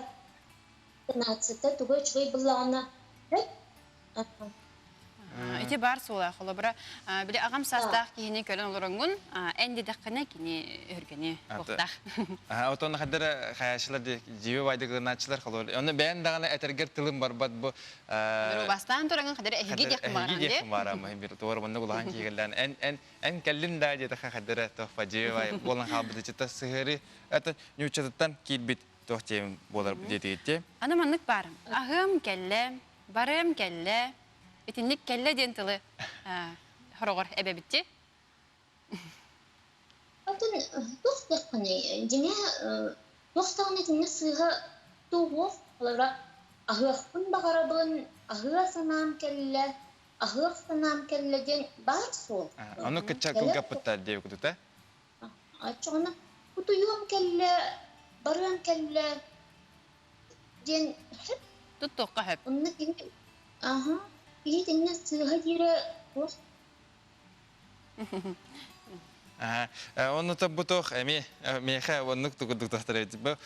тынатсыта тугой чугай буллагана Ити бар сула холобра биле агам састах кини көлөн олорongун энди даккана кини өргөне бохтах. Отон хадара хаяшлар жибе байдыгыначылар холор. Оны бен дагана этергер тылым бар бат бу. Биру бастан тураган хадара эһиге декмаран де. Декмарам бир тор монда гулан кигелден эн каллин да жета хадара тофа жибе бай болан хабыды чета сыгыры. Это нючатан китбит тохтем болар дедетте. Аны маннык бар. Агым келле, барым келле. Итинник келле ден тылы хорогор эбебитти. Атын тохтакны дине тохтагны дине сыга тугов алара агыхын багарабын агыга санам келле агык санам келле ден бар сол. Аны кычакыл гапыттар деп кутута. Ачона кутуюм келле барым келле ден туттукка хеп. Ага. Iyi dinle sığha yere hoş. Onu da bu toh meha onu tukuduk tohtaraydı bu.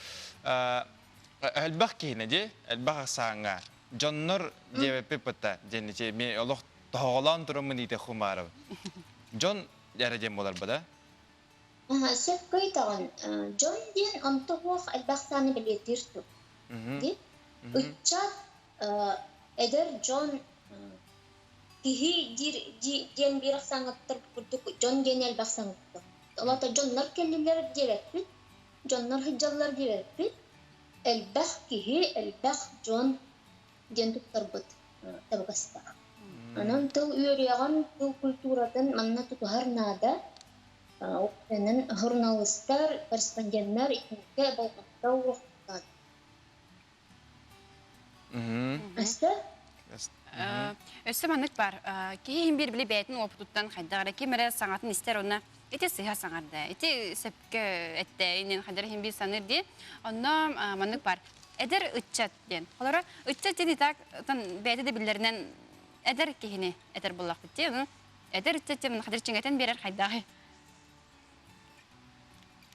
Elbak ki ne diye elbak sanga. Johnlar diye pepata cennice me Allah tağlan durumu nite kumarı. John derece bolar bada. Sep kayıtan John diyen antoğuk elbak sani belirtirdi. Di. Uçak eder John Kihi diyen bir sangattır kurduk John genel baksangattır. Olata Johnlar kelliler diyerekti. Johnlar hicallar diyerekti. Elbah kihi elbah John diyen tuttar bud. Tabakasta. Anam tıl üyeriyagan tıl kulturadan manna tutuhar nada. Oktanan jurnalistler, korrespondenler iknike balqatta uğraştılar. Asta? Өссө маннык бар. Кийин бир биле бәйтин опуттан хайдагара кемере саңатын истер онна. Эте сыйха саңарда. Эте сепке этте инен хайдар хим бир саныр ди. Онна маннык бар. Эдер ытчат ден. Олара ытчат дени так тан бәйте де биллеринен эдер кихини эдер буллак битти. Эдер ытчат ден хайдар чиңетен берер хайдагы.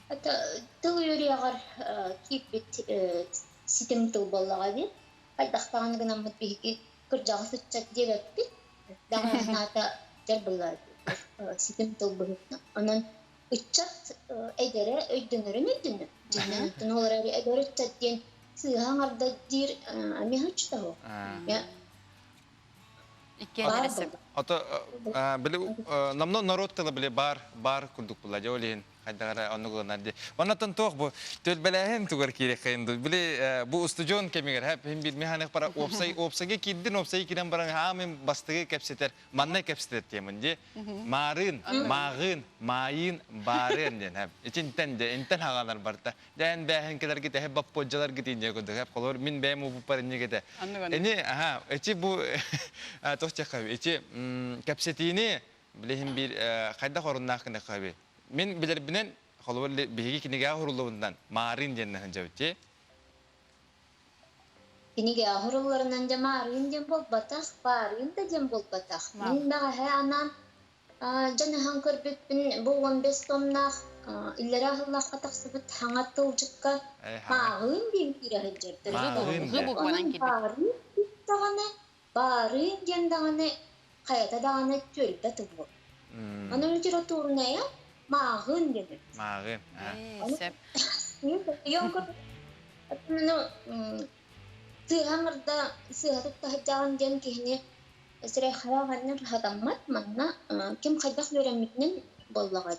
Ата тыл юриягар кипит ситем тыл боллага ди. Хайдактаган гына мут бихи Kırcağı sıçacak diyerekti. Daha nata cerbılar. Sitim tılbırı. Onun uçak edere öydünürün öydünür. Cennetin olarak edere uçak diyen sığhan arda dir amihaç da o. Ata bile namno narot tala bile bar kurduk bula jolin. Kadar onu kullandı. Ondan toh bu tölbelehin tugar kiri kayındı. Bile bu ustujon kemiger hep hem bir mehanik para opsayı kiddin opsayı kiden barang hamim bastığı kapsiter manne kapsiter diyemendi. Mağın, mayın, barın diyen hep. İçin enten hagalar barta. Den behin kadar gite hep bappocalar gitince kudu hep kolor min bemu bu parınca gite. Ini içi bu toh çakabi. İçi kapsitini bile hem bir kayda korunnak ne kabi. Min bilir binen kalor bihi kini gahurulundan marin cennet jawti. Kini gahurullarından da marin jen bol batak, parin da jen bol batak. Min daha he anan janahan körbet bin bu 15 tomnak illere Allah katak sebut hangat tılcıkka marin din kira hajardır. Marin tağane parin jen dağane kayata dağane çölde tılbol. Anın ucura turuna ya Mağın dedi. Mağın. Sep. Yok. Atmano sığanırda sığatıp da hacağın diyen kihini esre xaraganır hadamat manna kim xaydak öğrenmekinin bollağı.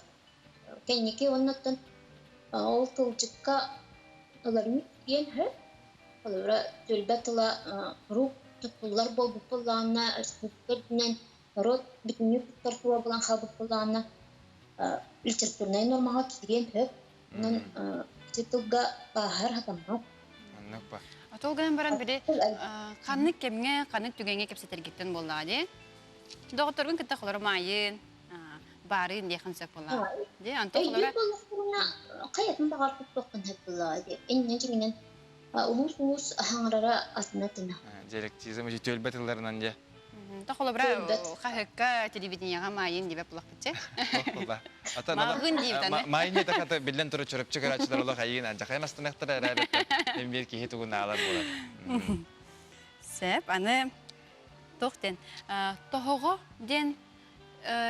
Kendiki ondan ol tılcıkka alarını diyen hep. Olara tülbetla ruh tutullar bol bullağına ersizliklerden rot bütünlük tutartuğa bulan xabık bullağına literaturnay normaga kiren hep. Onun titulga bahar hatamat. Anlık ba. Atolgan baran biri kanık kemge, kanık tügenge kepseter gitten bollağı di. Doktorgun kıta kolor mayın, barın diye kansak bollağı. Di, antol kolora Kayatın bağır tuttuğun hep bulladı. Enne ciminen ulus hangrara atınatına. Желектизм же төлбет ылларынан же. Тохоло бра хахка телевидениега майын дибе булак битче. Магын дибдане. Майны да хата билен туры чөрөп чыгарачылар улы хайын анжа хайнастынактыр әрәбет. Мен берки хетугун алар болот. Сеп аны тохтен тохого ден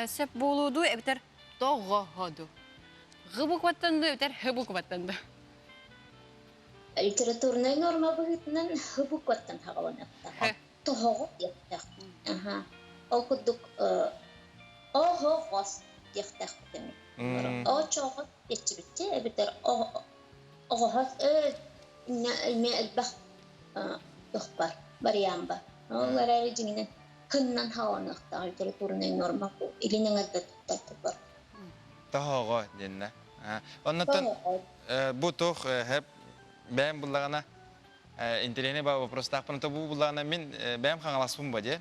сеп болуду эбитер тогоходу. Гыбык ваттанды эбитер хыбык ваттанды. Литературная норма быгытынан хыбык ваттан хагаланакта. Тохого яктак. Ага. Окудук охогос яктак деме. Очогот geçibitçe эбитер огохос ме элбах тохпар барьямба. Олар әле жиңнен кыннан хаганакта литературная норма бу. Илинен аддаттар бар. Тохого денне. Оннотон бу тох хеп бәм буллагана интерене ба вопрос тапын то бу буллагана мен бәм хаңаласпын ба де.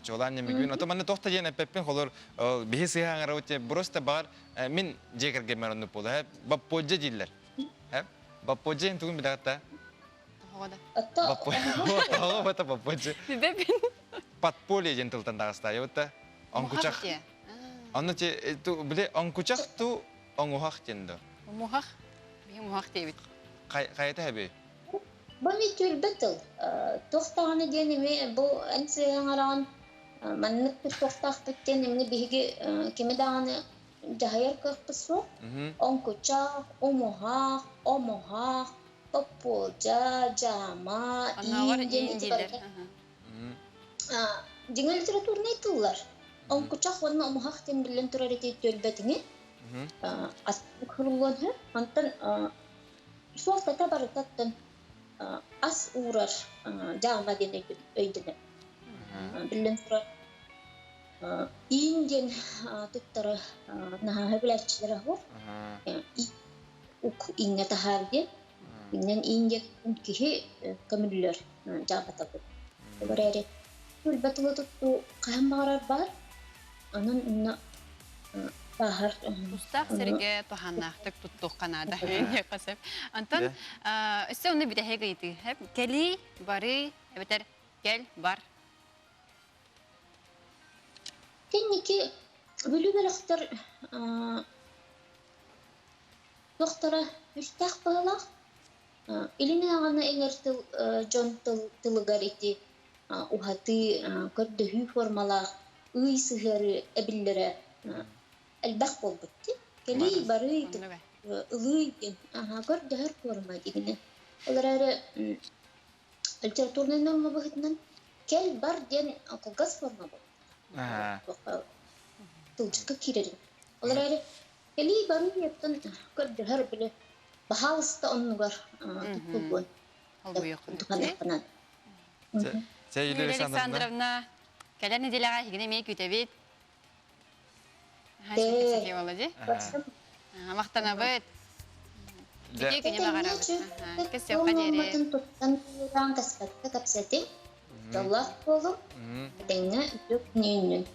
Жолан немегүн. Ото маны тохта жена пеппен холор бихиси хаңара өте просто бар мен жекерге меронну болду. Баппожа диллер. Баппожа ентугун бидагата. Тохого бата баппожа. Подполье жентылтан дагыста. Ёта онкучак. Анны те ту биле онкучак ту оңухак жендо. Мухак. Би мухак дебит. Кайта хабе. Бу метүл битл. Тохтаганы денеме бу ансы аңаран маннык тохтак биттен эмне биги кемедаганы жахаяр кырпысу. Онкучак, омухак, омухак, попожа, жама, инден. Жеңіл литературный тыллар. Онкучак ванна омухак тен билен турар эти төлбетине. Астык хырылган хэ. Антан суалтата барытаттан ас урар жама дене өйдене. Билен турар. Инден туттары наха билечилер хор. Ук инне тахарде. Иннен инде кихи камиллер жама табы. Бараре төлбетиле тутту каймарар бар. Анан инна бахар Устах серге тоханнахтык туттук канада. Я касеп. Антон өсө уну бите хегейти. Хеп кели бары эбетер кел бар. Кенники бүлүбелектер доктора үстак балак илине агана эңертил жон тылыгарити ухаты көрдү формалар ыйсыгары эбиллере элбах болбутти. Кели бары ылыйген. Көрдү һәр форма дигене. Олар литературный норма быгытынан кел бар ден акылгас форма бол. Тулчка кирер. Олар кели бары яптан көрдү һәр биле бахалыста оннугар туттугун. Албыйкын. Юлия Александровна, когда неделя гигне мей күтебит. Хасик володи. Мактана бит. Диге гене багарабит. Кесе кадере. Туттан каспатта капсети. Аллах болу. Деңне юк ненен.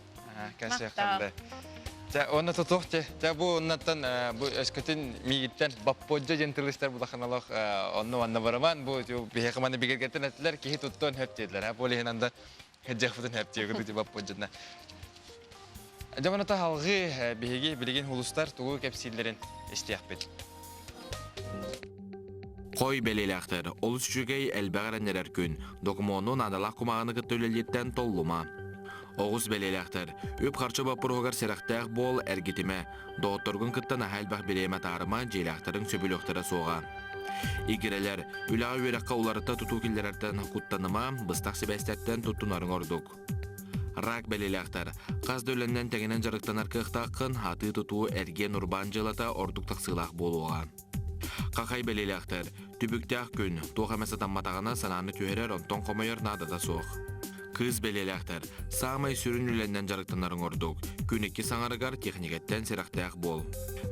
Кесе ханды. Ja onu tutuqte. Ja bu ondan bu eskütün migitten bappoja jentilister bulakanalık onu anna baraman bu bihekmane bigergetten ettiler ki tuttun hep dediler. Ha böyle hinanda hecefudun hep diyor ki bappojana. Jamana ta halgı bihegi bilgin hulustar tuğu kepsillerin istiyakbet. Koy belelekter, olus jügey elbağarannerer gün, dokumonun adalak kumağını gıtölelyetten tolluma. Oğuz belelekter, öp karşı bapurğugar seraqtaq bol ergitime, doğutturgun kıttan ahalbaq bileme tarıma jeylaktarın söbülöktara soğa. İgireler, ülağı verakka ularıta tutukillererden kuttanıma, bыстaq sebestetten tuttunarın orduk. Rak belelekter, qaz dölenden tegenen jarıktanar kıqtaqın hatı tutu ergen urban jılata orduktaq sığlaq boluğa. Qaqay belelekter, tübüktaq gün, toğamasa tammatağına sananı tüherer onton qomayır nadada soğ. Kız belelekter, sağmay sürünülenden jarıktanarın orduk, günekki sanarıgar texniketten seraqtaq bol.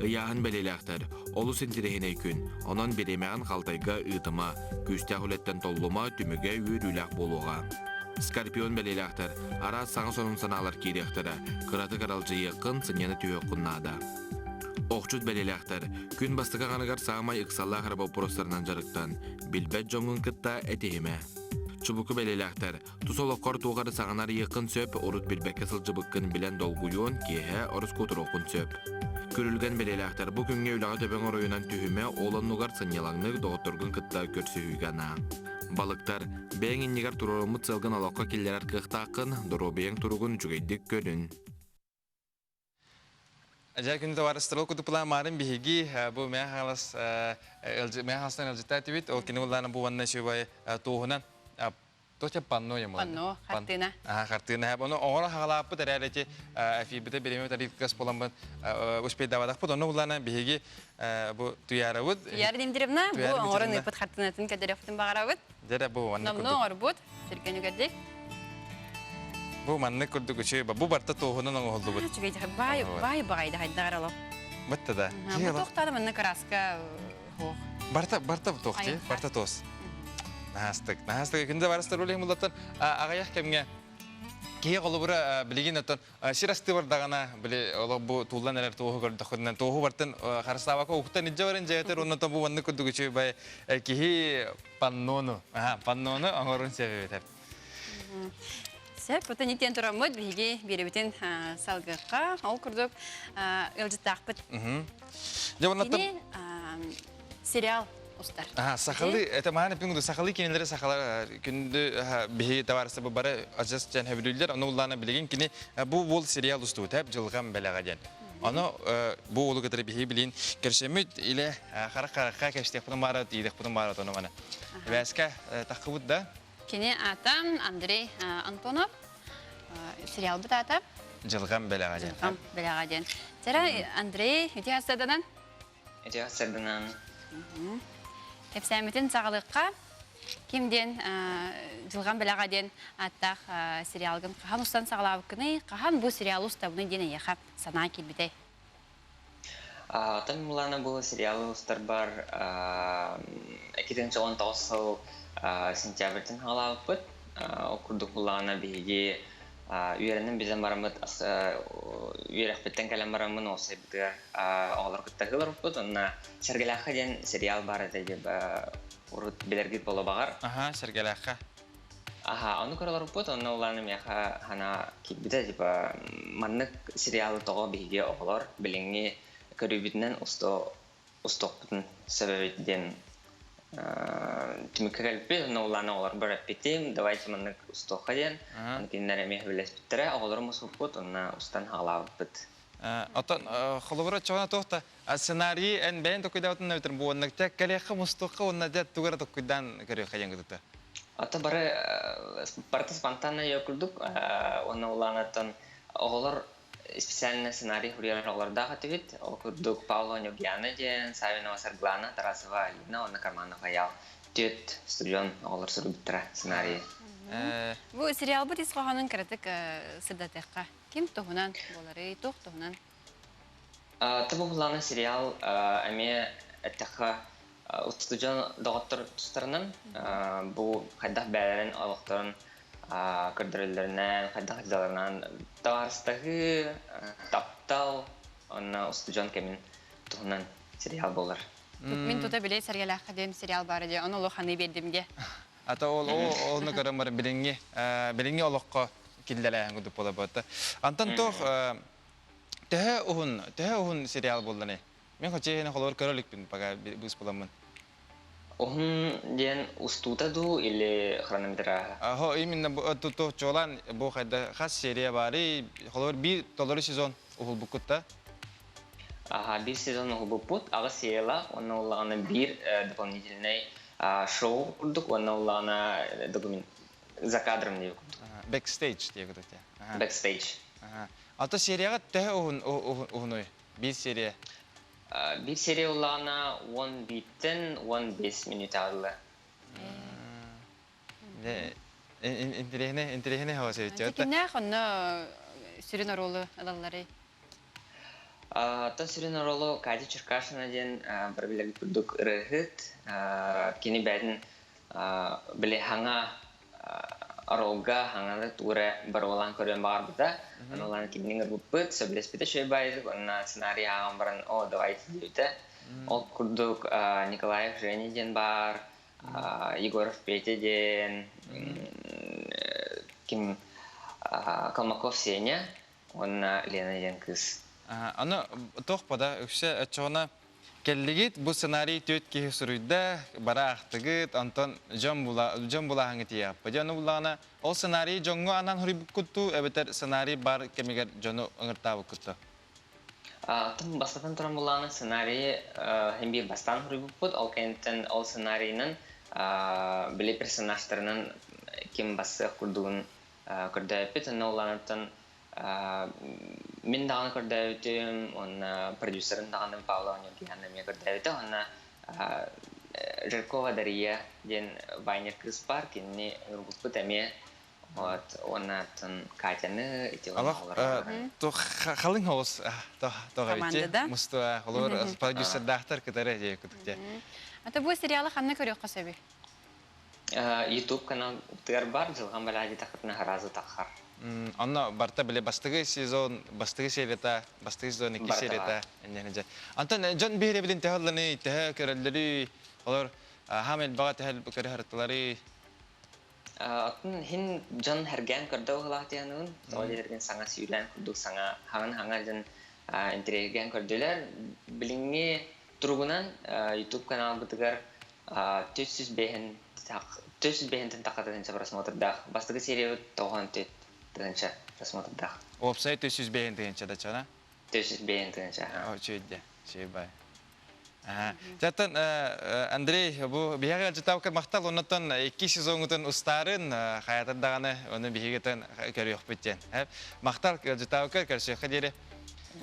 Iyahın belelekter, olus intirehine gün, onan beremeğin qaltayga ıtıma, güstaq uletten tolluma tümüge üyürülaq boluğa. Skorpion belelekter, ara sağa sonun sanalar kirektere, kıratı karalcı yakın sınyanı tüyökkünnada. Оқчут бәлеләқтер, күн бастыға ғанығар сағамай ұқсалла қарабау поростарынан жарықтан, білбәт жоңын кытта әтееме. Чубуку бәлеләқтер, тусолоққар туғары сағанар еқін сөп, орут білбәкке сылжыбыққын білен долгуйон, кейе орыс көтіроқын сөп. Көрілген бәлеләқтер, бұл күнге үліға төбен оройынан түйіме, олон нұғар сынялаңнық доғыттырғын кытта көрсүйгана. Балықтар, бәң иннегар турарымыт сылғын алаққа келлер арқықтақын, дұру бәң тұрғын жүгейдік көрін. Ajar kun tawarastro kutu pula marin bihigi bu mea halastan eljita tibit o kinu lana bu wanna shubay tuhunan to cha panno ya mo Panno kartina. Kartina ha bono ora hala pu tare reche fi bite birime tari kas polam uspeda wadak pu dono lana bihigi bu tuyarawud Tuyar dimdiribna bu ora nipet kartinatin kadereftin bagarawud. jada bu wanna Namno orbut sirkenu gadik. bu manne kudu kuchi bu barta tuhunan ngoldu but Чугай бай багайда хайдарало. batta da Bu toxtadı mənə kraska ho. barta toxti barta tos Nahastık günde varastır olayım ulattan ağayak kemge keye kolubura bilgin ötön şirastı var dağına bile ola bu tuğlan neler tuğu gördü xuddan tuğu vartın xarstava ko uxtan icca varın jeter ondan bu vandı kudu güçü bay kihi pannonu angorun sebebeter Сәп, бұты нетен тұрамыд, бігі беребетін салғыққа, ол күрдік үлжіттақпыт. Кені сериал ұстар. Сақалы, это мағаны піңгіді сақалы кенелері сақалар күнді бігі таварысы бұбары ажас жән әбілілдер, оны ұлланы білеген кені бұл сериал ұсту тәп жылған бәліға ден. Оны бұл олы қытыры бігі білейін кершемет илі қара-қараққа кәштек бұның барат, едек бұның барат оны мана. Вәсқа таққыбыд да? Кені атам Андрей Антонов, сериал бұт атап. Жылған бәліға ден. Жылған бәліға ден. Тәрі Андрей, өте астаданан? Өте астаданан. Эпсәметін сағылыққа кемден жылған бәліға ден аттақ сериалғын қахан ұстан сағылауы күні, қахан бұл сериал ұстабыны дені еқап сана келбедей? Атам мұланы бұл сериалы ұстар бар 2019 жыл сентябрьден халауып бұд. Оқырдық бұлағына бейге үйерінің бізден барамыд, үйерек біттен кәлем барамын осы бітігер оғылар күттағылар бұд. Онына Сәргелаққа ден сериал бар әдегі ұрыт білергет болу бағар. Сәргелаққа. Оны көрілер бұд. Онына оланы меха хана кетбіді. Маннық сериалы тоғы бейге оғылар біліңе көрі бітінен ұстоқ бұтын сәбәбетден Тимикка кәліппе, оланы олар бір әппетем, давайте маннық ұстоққа ден, кенлер әмех білес біттірі, оғыларым ұсып бұд, онына ұстан халауып бұд. Отан, қолыбыра чоғына тоқта, сценарий ән бәйін тоқыдауытын өтірін бұл оннық тәк кәлеққа мұстоққа, онына дәт тұғыра тоқыдан көрі қайын күдікті? Ата барты спонтанно өкілдік, оны оланатын оғылар специальный сценарий хурьялар оғыларда қатывет, оқырдық Павло Нюгьяна ден, Савинова Сарглана, Тарасова Алина, оны Карманова Ял, төт студион оғылар сұры біттіра сценарий. Бұл сериал бұд исқоғанын кірітік сырдатыққа. Кем тұғынан болары, тоқ тұғынан? Тұбы бұланы сериал әме әттіққа студион доғыттыр тұстарынан, бұл қайдақ бәлерін олықтырын көрдірілдерінен, қайдақ қайдаларынан таварыстағы таптал, оны студион кәмін тұғынан сериал болар. Мен тұта біле Сәргелаққа ден сериал бары де, оны олыққаны бердімге. Ата олны көрім барын біліңе олыққа келділәйін күдіп бола бұдды. Антон тоқ, тәе ұғын сериал болды не? Мен қочейіне қолыр көрілік бін баға бұз боламын. Оғын ден ұстутаду или хронометра? Именно тұтық жолан бұл қайда қас серия бары, қолыр бір толыры сезон ұғыл бұқытта? Bir сезон ұғыл бұқыт, ағы сериала, оны олағына бір дополнительный шоу құрдық, оны олағына документ, за кадром не өкілдік. Backstage дей күдікте? Backstage. Ата серияға тәе ұғын ой? Bir серия? Bir серия олағына 10 биттен 15 минут алдылы. Интерехіне хава сөйтті? Текіне қонны сүрін оролы адалары? Та сүрін оролы Катя Черкашина ден бір білергі күрдік ұрығыт. Кені бәдің біле хаңа Оролга хаңаны туре бар olan көрөн бар бута. Анолан киннин группыт сөбелес бите шөй байды. Онна сценарий аган баран о давайте дейте. Ол курдук Николаев Жениден бар, Егоров Петеден, ким Калмаков Сеня, онна Лена Янкыз. Аны тох пада үксе чона келлигит бу сценарий төт ки сүрүдө бара актыгыт Антон жон була хаңыты яппы. Жону булана ол сценарий жоңго анан хурибук кутту, эбетер сценарий бар кемигер жону ыңыртабы кутту. Тым бастан туран буланы сценарий хемби бастан хурибук, ол кенттен ол сценарийнын биле персонаждарынын ким басы курдугун көрдөйпит, уланатын мен даганы көрдөйпитим, он продюсерин даганы Павла Онегиянна мен көрдөйпитим, он Жиркова Дарья ден Вайнер кыз бар, кинни ургуппут эме, вот онатын Катяны ити олар. То халың хоос то гайти муста олар продюсер дахтар кытары же күтүктө. Ата бу сериалы хамны көрөк касаби. YouTube канал тер бар, жылган балади такытна харазы такар. Анна барта биле бастыгы сезон, бастыгы серията, бастыгы сезон 2 серията энеже. Антон жон бире билин тахалланы тах көрөлдөрү олар хамел бага тахал көрөһөртлары. Атын хин жон hergen көрдө халатянын, толи hergen саңа сүйрен күдүк саңа хаңан жон интереген көрдөлөр. Билинге тургунан YouTube канал бутыгар 400 бехен такатын просмотрда. Бастыгы серия тогон тенча просмотрда. Веб-сайт 400 бехен тенча да чана? 400 бехен тенча. О, чөйдө. Чөйбай. Жатын Андрей, бу бияга жытабыкыр мактал, онотон 2 сезондун устарын хаятындаганы оны бигетен көрөк биттен. Мактал жытабыкыр көрсөкө дере.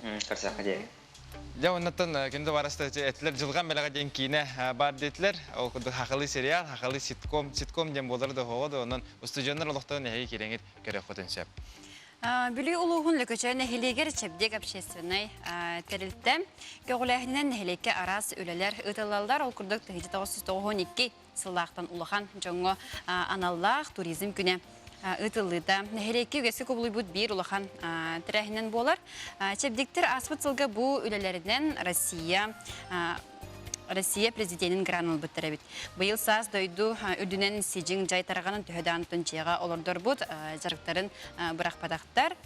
Көрсөкө дере. Я онотон кенде бараста этлер жылган белага ден кийине бар детлер. Ол хакылы сериал, хакылы ситком ден болорду хогоду, онун устужондар олоктон эги кереңет көрөк потенциал. Бүлі улуғын лөкөчәне хелегер чепдек общественной терилтті. Көгіләхінен хелекке арас өлелер ұтылалдар ол күрдік 1992 сыллақтан улахан жоңғы аналлақ туризм күні ұтылыда. Хелекке үгесі көбілі бұд бір улахан тірәхінен болар. Чепдектер аспыт сылғы бұ өлелерінен Россия президентин гранул бітірі. Бұйыл саз дойду үдінен сижин жай тарағанын түйеданытын жеға олырдыр бұд жарықтарын бұрақ падақтар.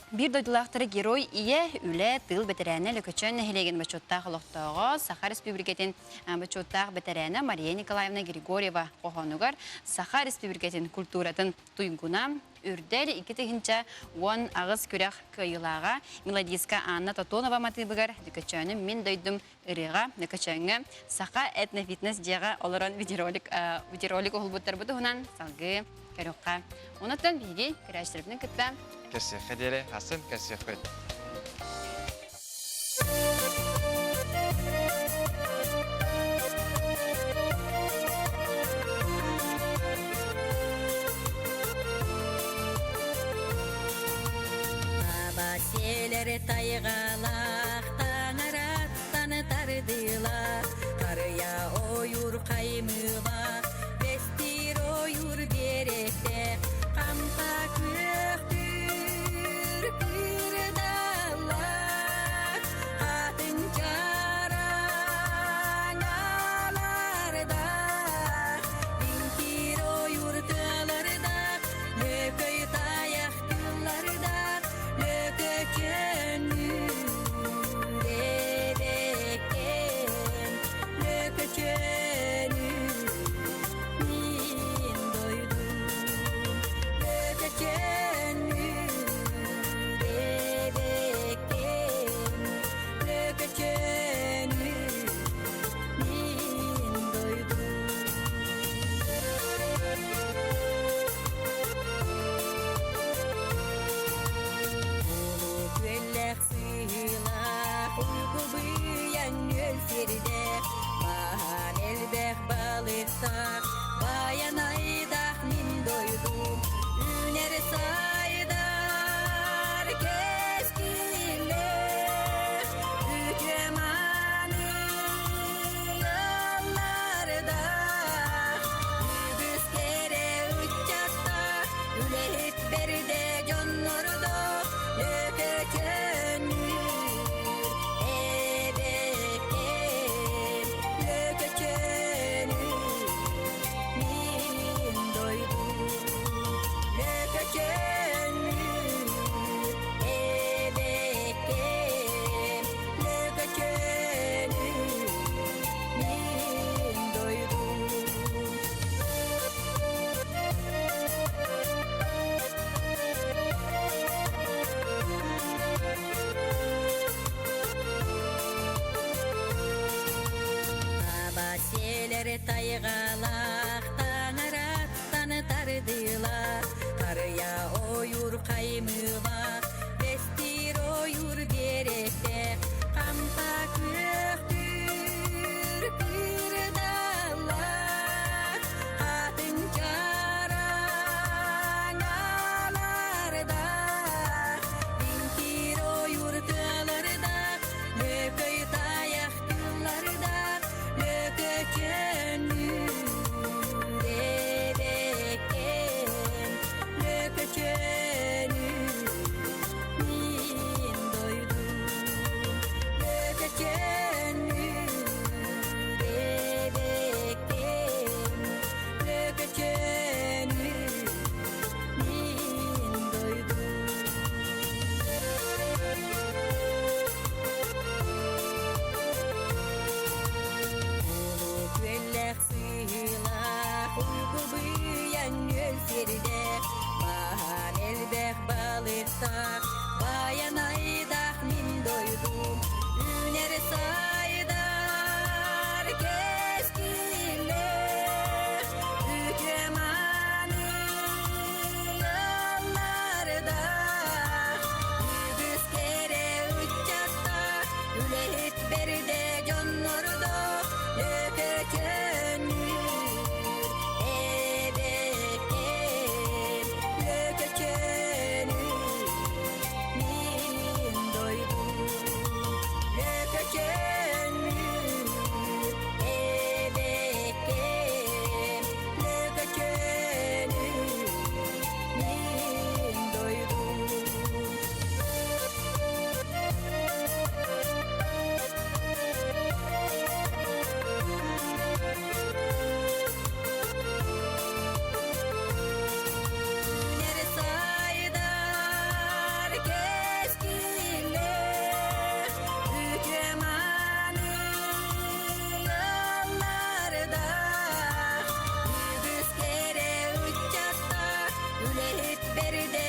Bir doydulaqtırı герой ие үлі тыл бәтірәні лөкөчөн хелеген бачоттағы лоқтағы Саха Республикатын бачоттағы бәтірәні Мария Николаевна Григорьева қоғануғар Саха Республикатын культуратын туйгуна үрдәл 2-тігінші 10 ағыз көрек көйілаға Меладийска Анна Татонова матыбығар лөкөчөні мен дойдым ұрыға лөкөчөңі Саха этнофитнес жеға олырын видеоролик оғылбыттар бұды ғынан салғы көрекқа. Онаттан бейге көрәшіріпінің күтті. Кәсі қадері, асын кәсі қойд. Абаселер тайғалақ таңыраттаны тардылақ Қарыя ойыр қаймылақ Бестир ойыр беректе Қамқа көқтір күрдалақ Қатын жараң аларда Бинтир ойыр тылырда Lököy tayaqtıllarda Lökökön üredekken Lökökön Ülehit berde jonnordo lököçönür ebekem lököçönür min doydum lököçönür ebekem lököçönür min doydum. Abaseler taygalak tanırat tanıtardılar. Karıya oyur kaymılar, bestir oyur gerekte. Kampa köktür kırdalar, hatın çaranalarda. Dinkir oyur tığlarda, lököy dayaktılarda. Lököçönür ebekem lököçönür min doydum lököçönür ebekem lököçönür min doydum. Güllek suyla uygu büyüyen ölserde, bahan elbek balıkta bayan aydak min doydum. Üner saydar keskiler hükümani yollarda. Yüz kere uçakta ülehit berde jonnordo lököçönür ebekem lököçönür min doydum lököçönür ebekem lököçönür min doydum. Üner saydar keskiler hükümani yollarda. Yüz kere uçakta ülehit berde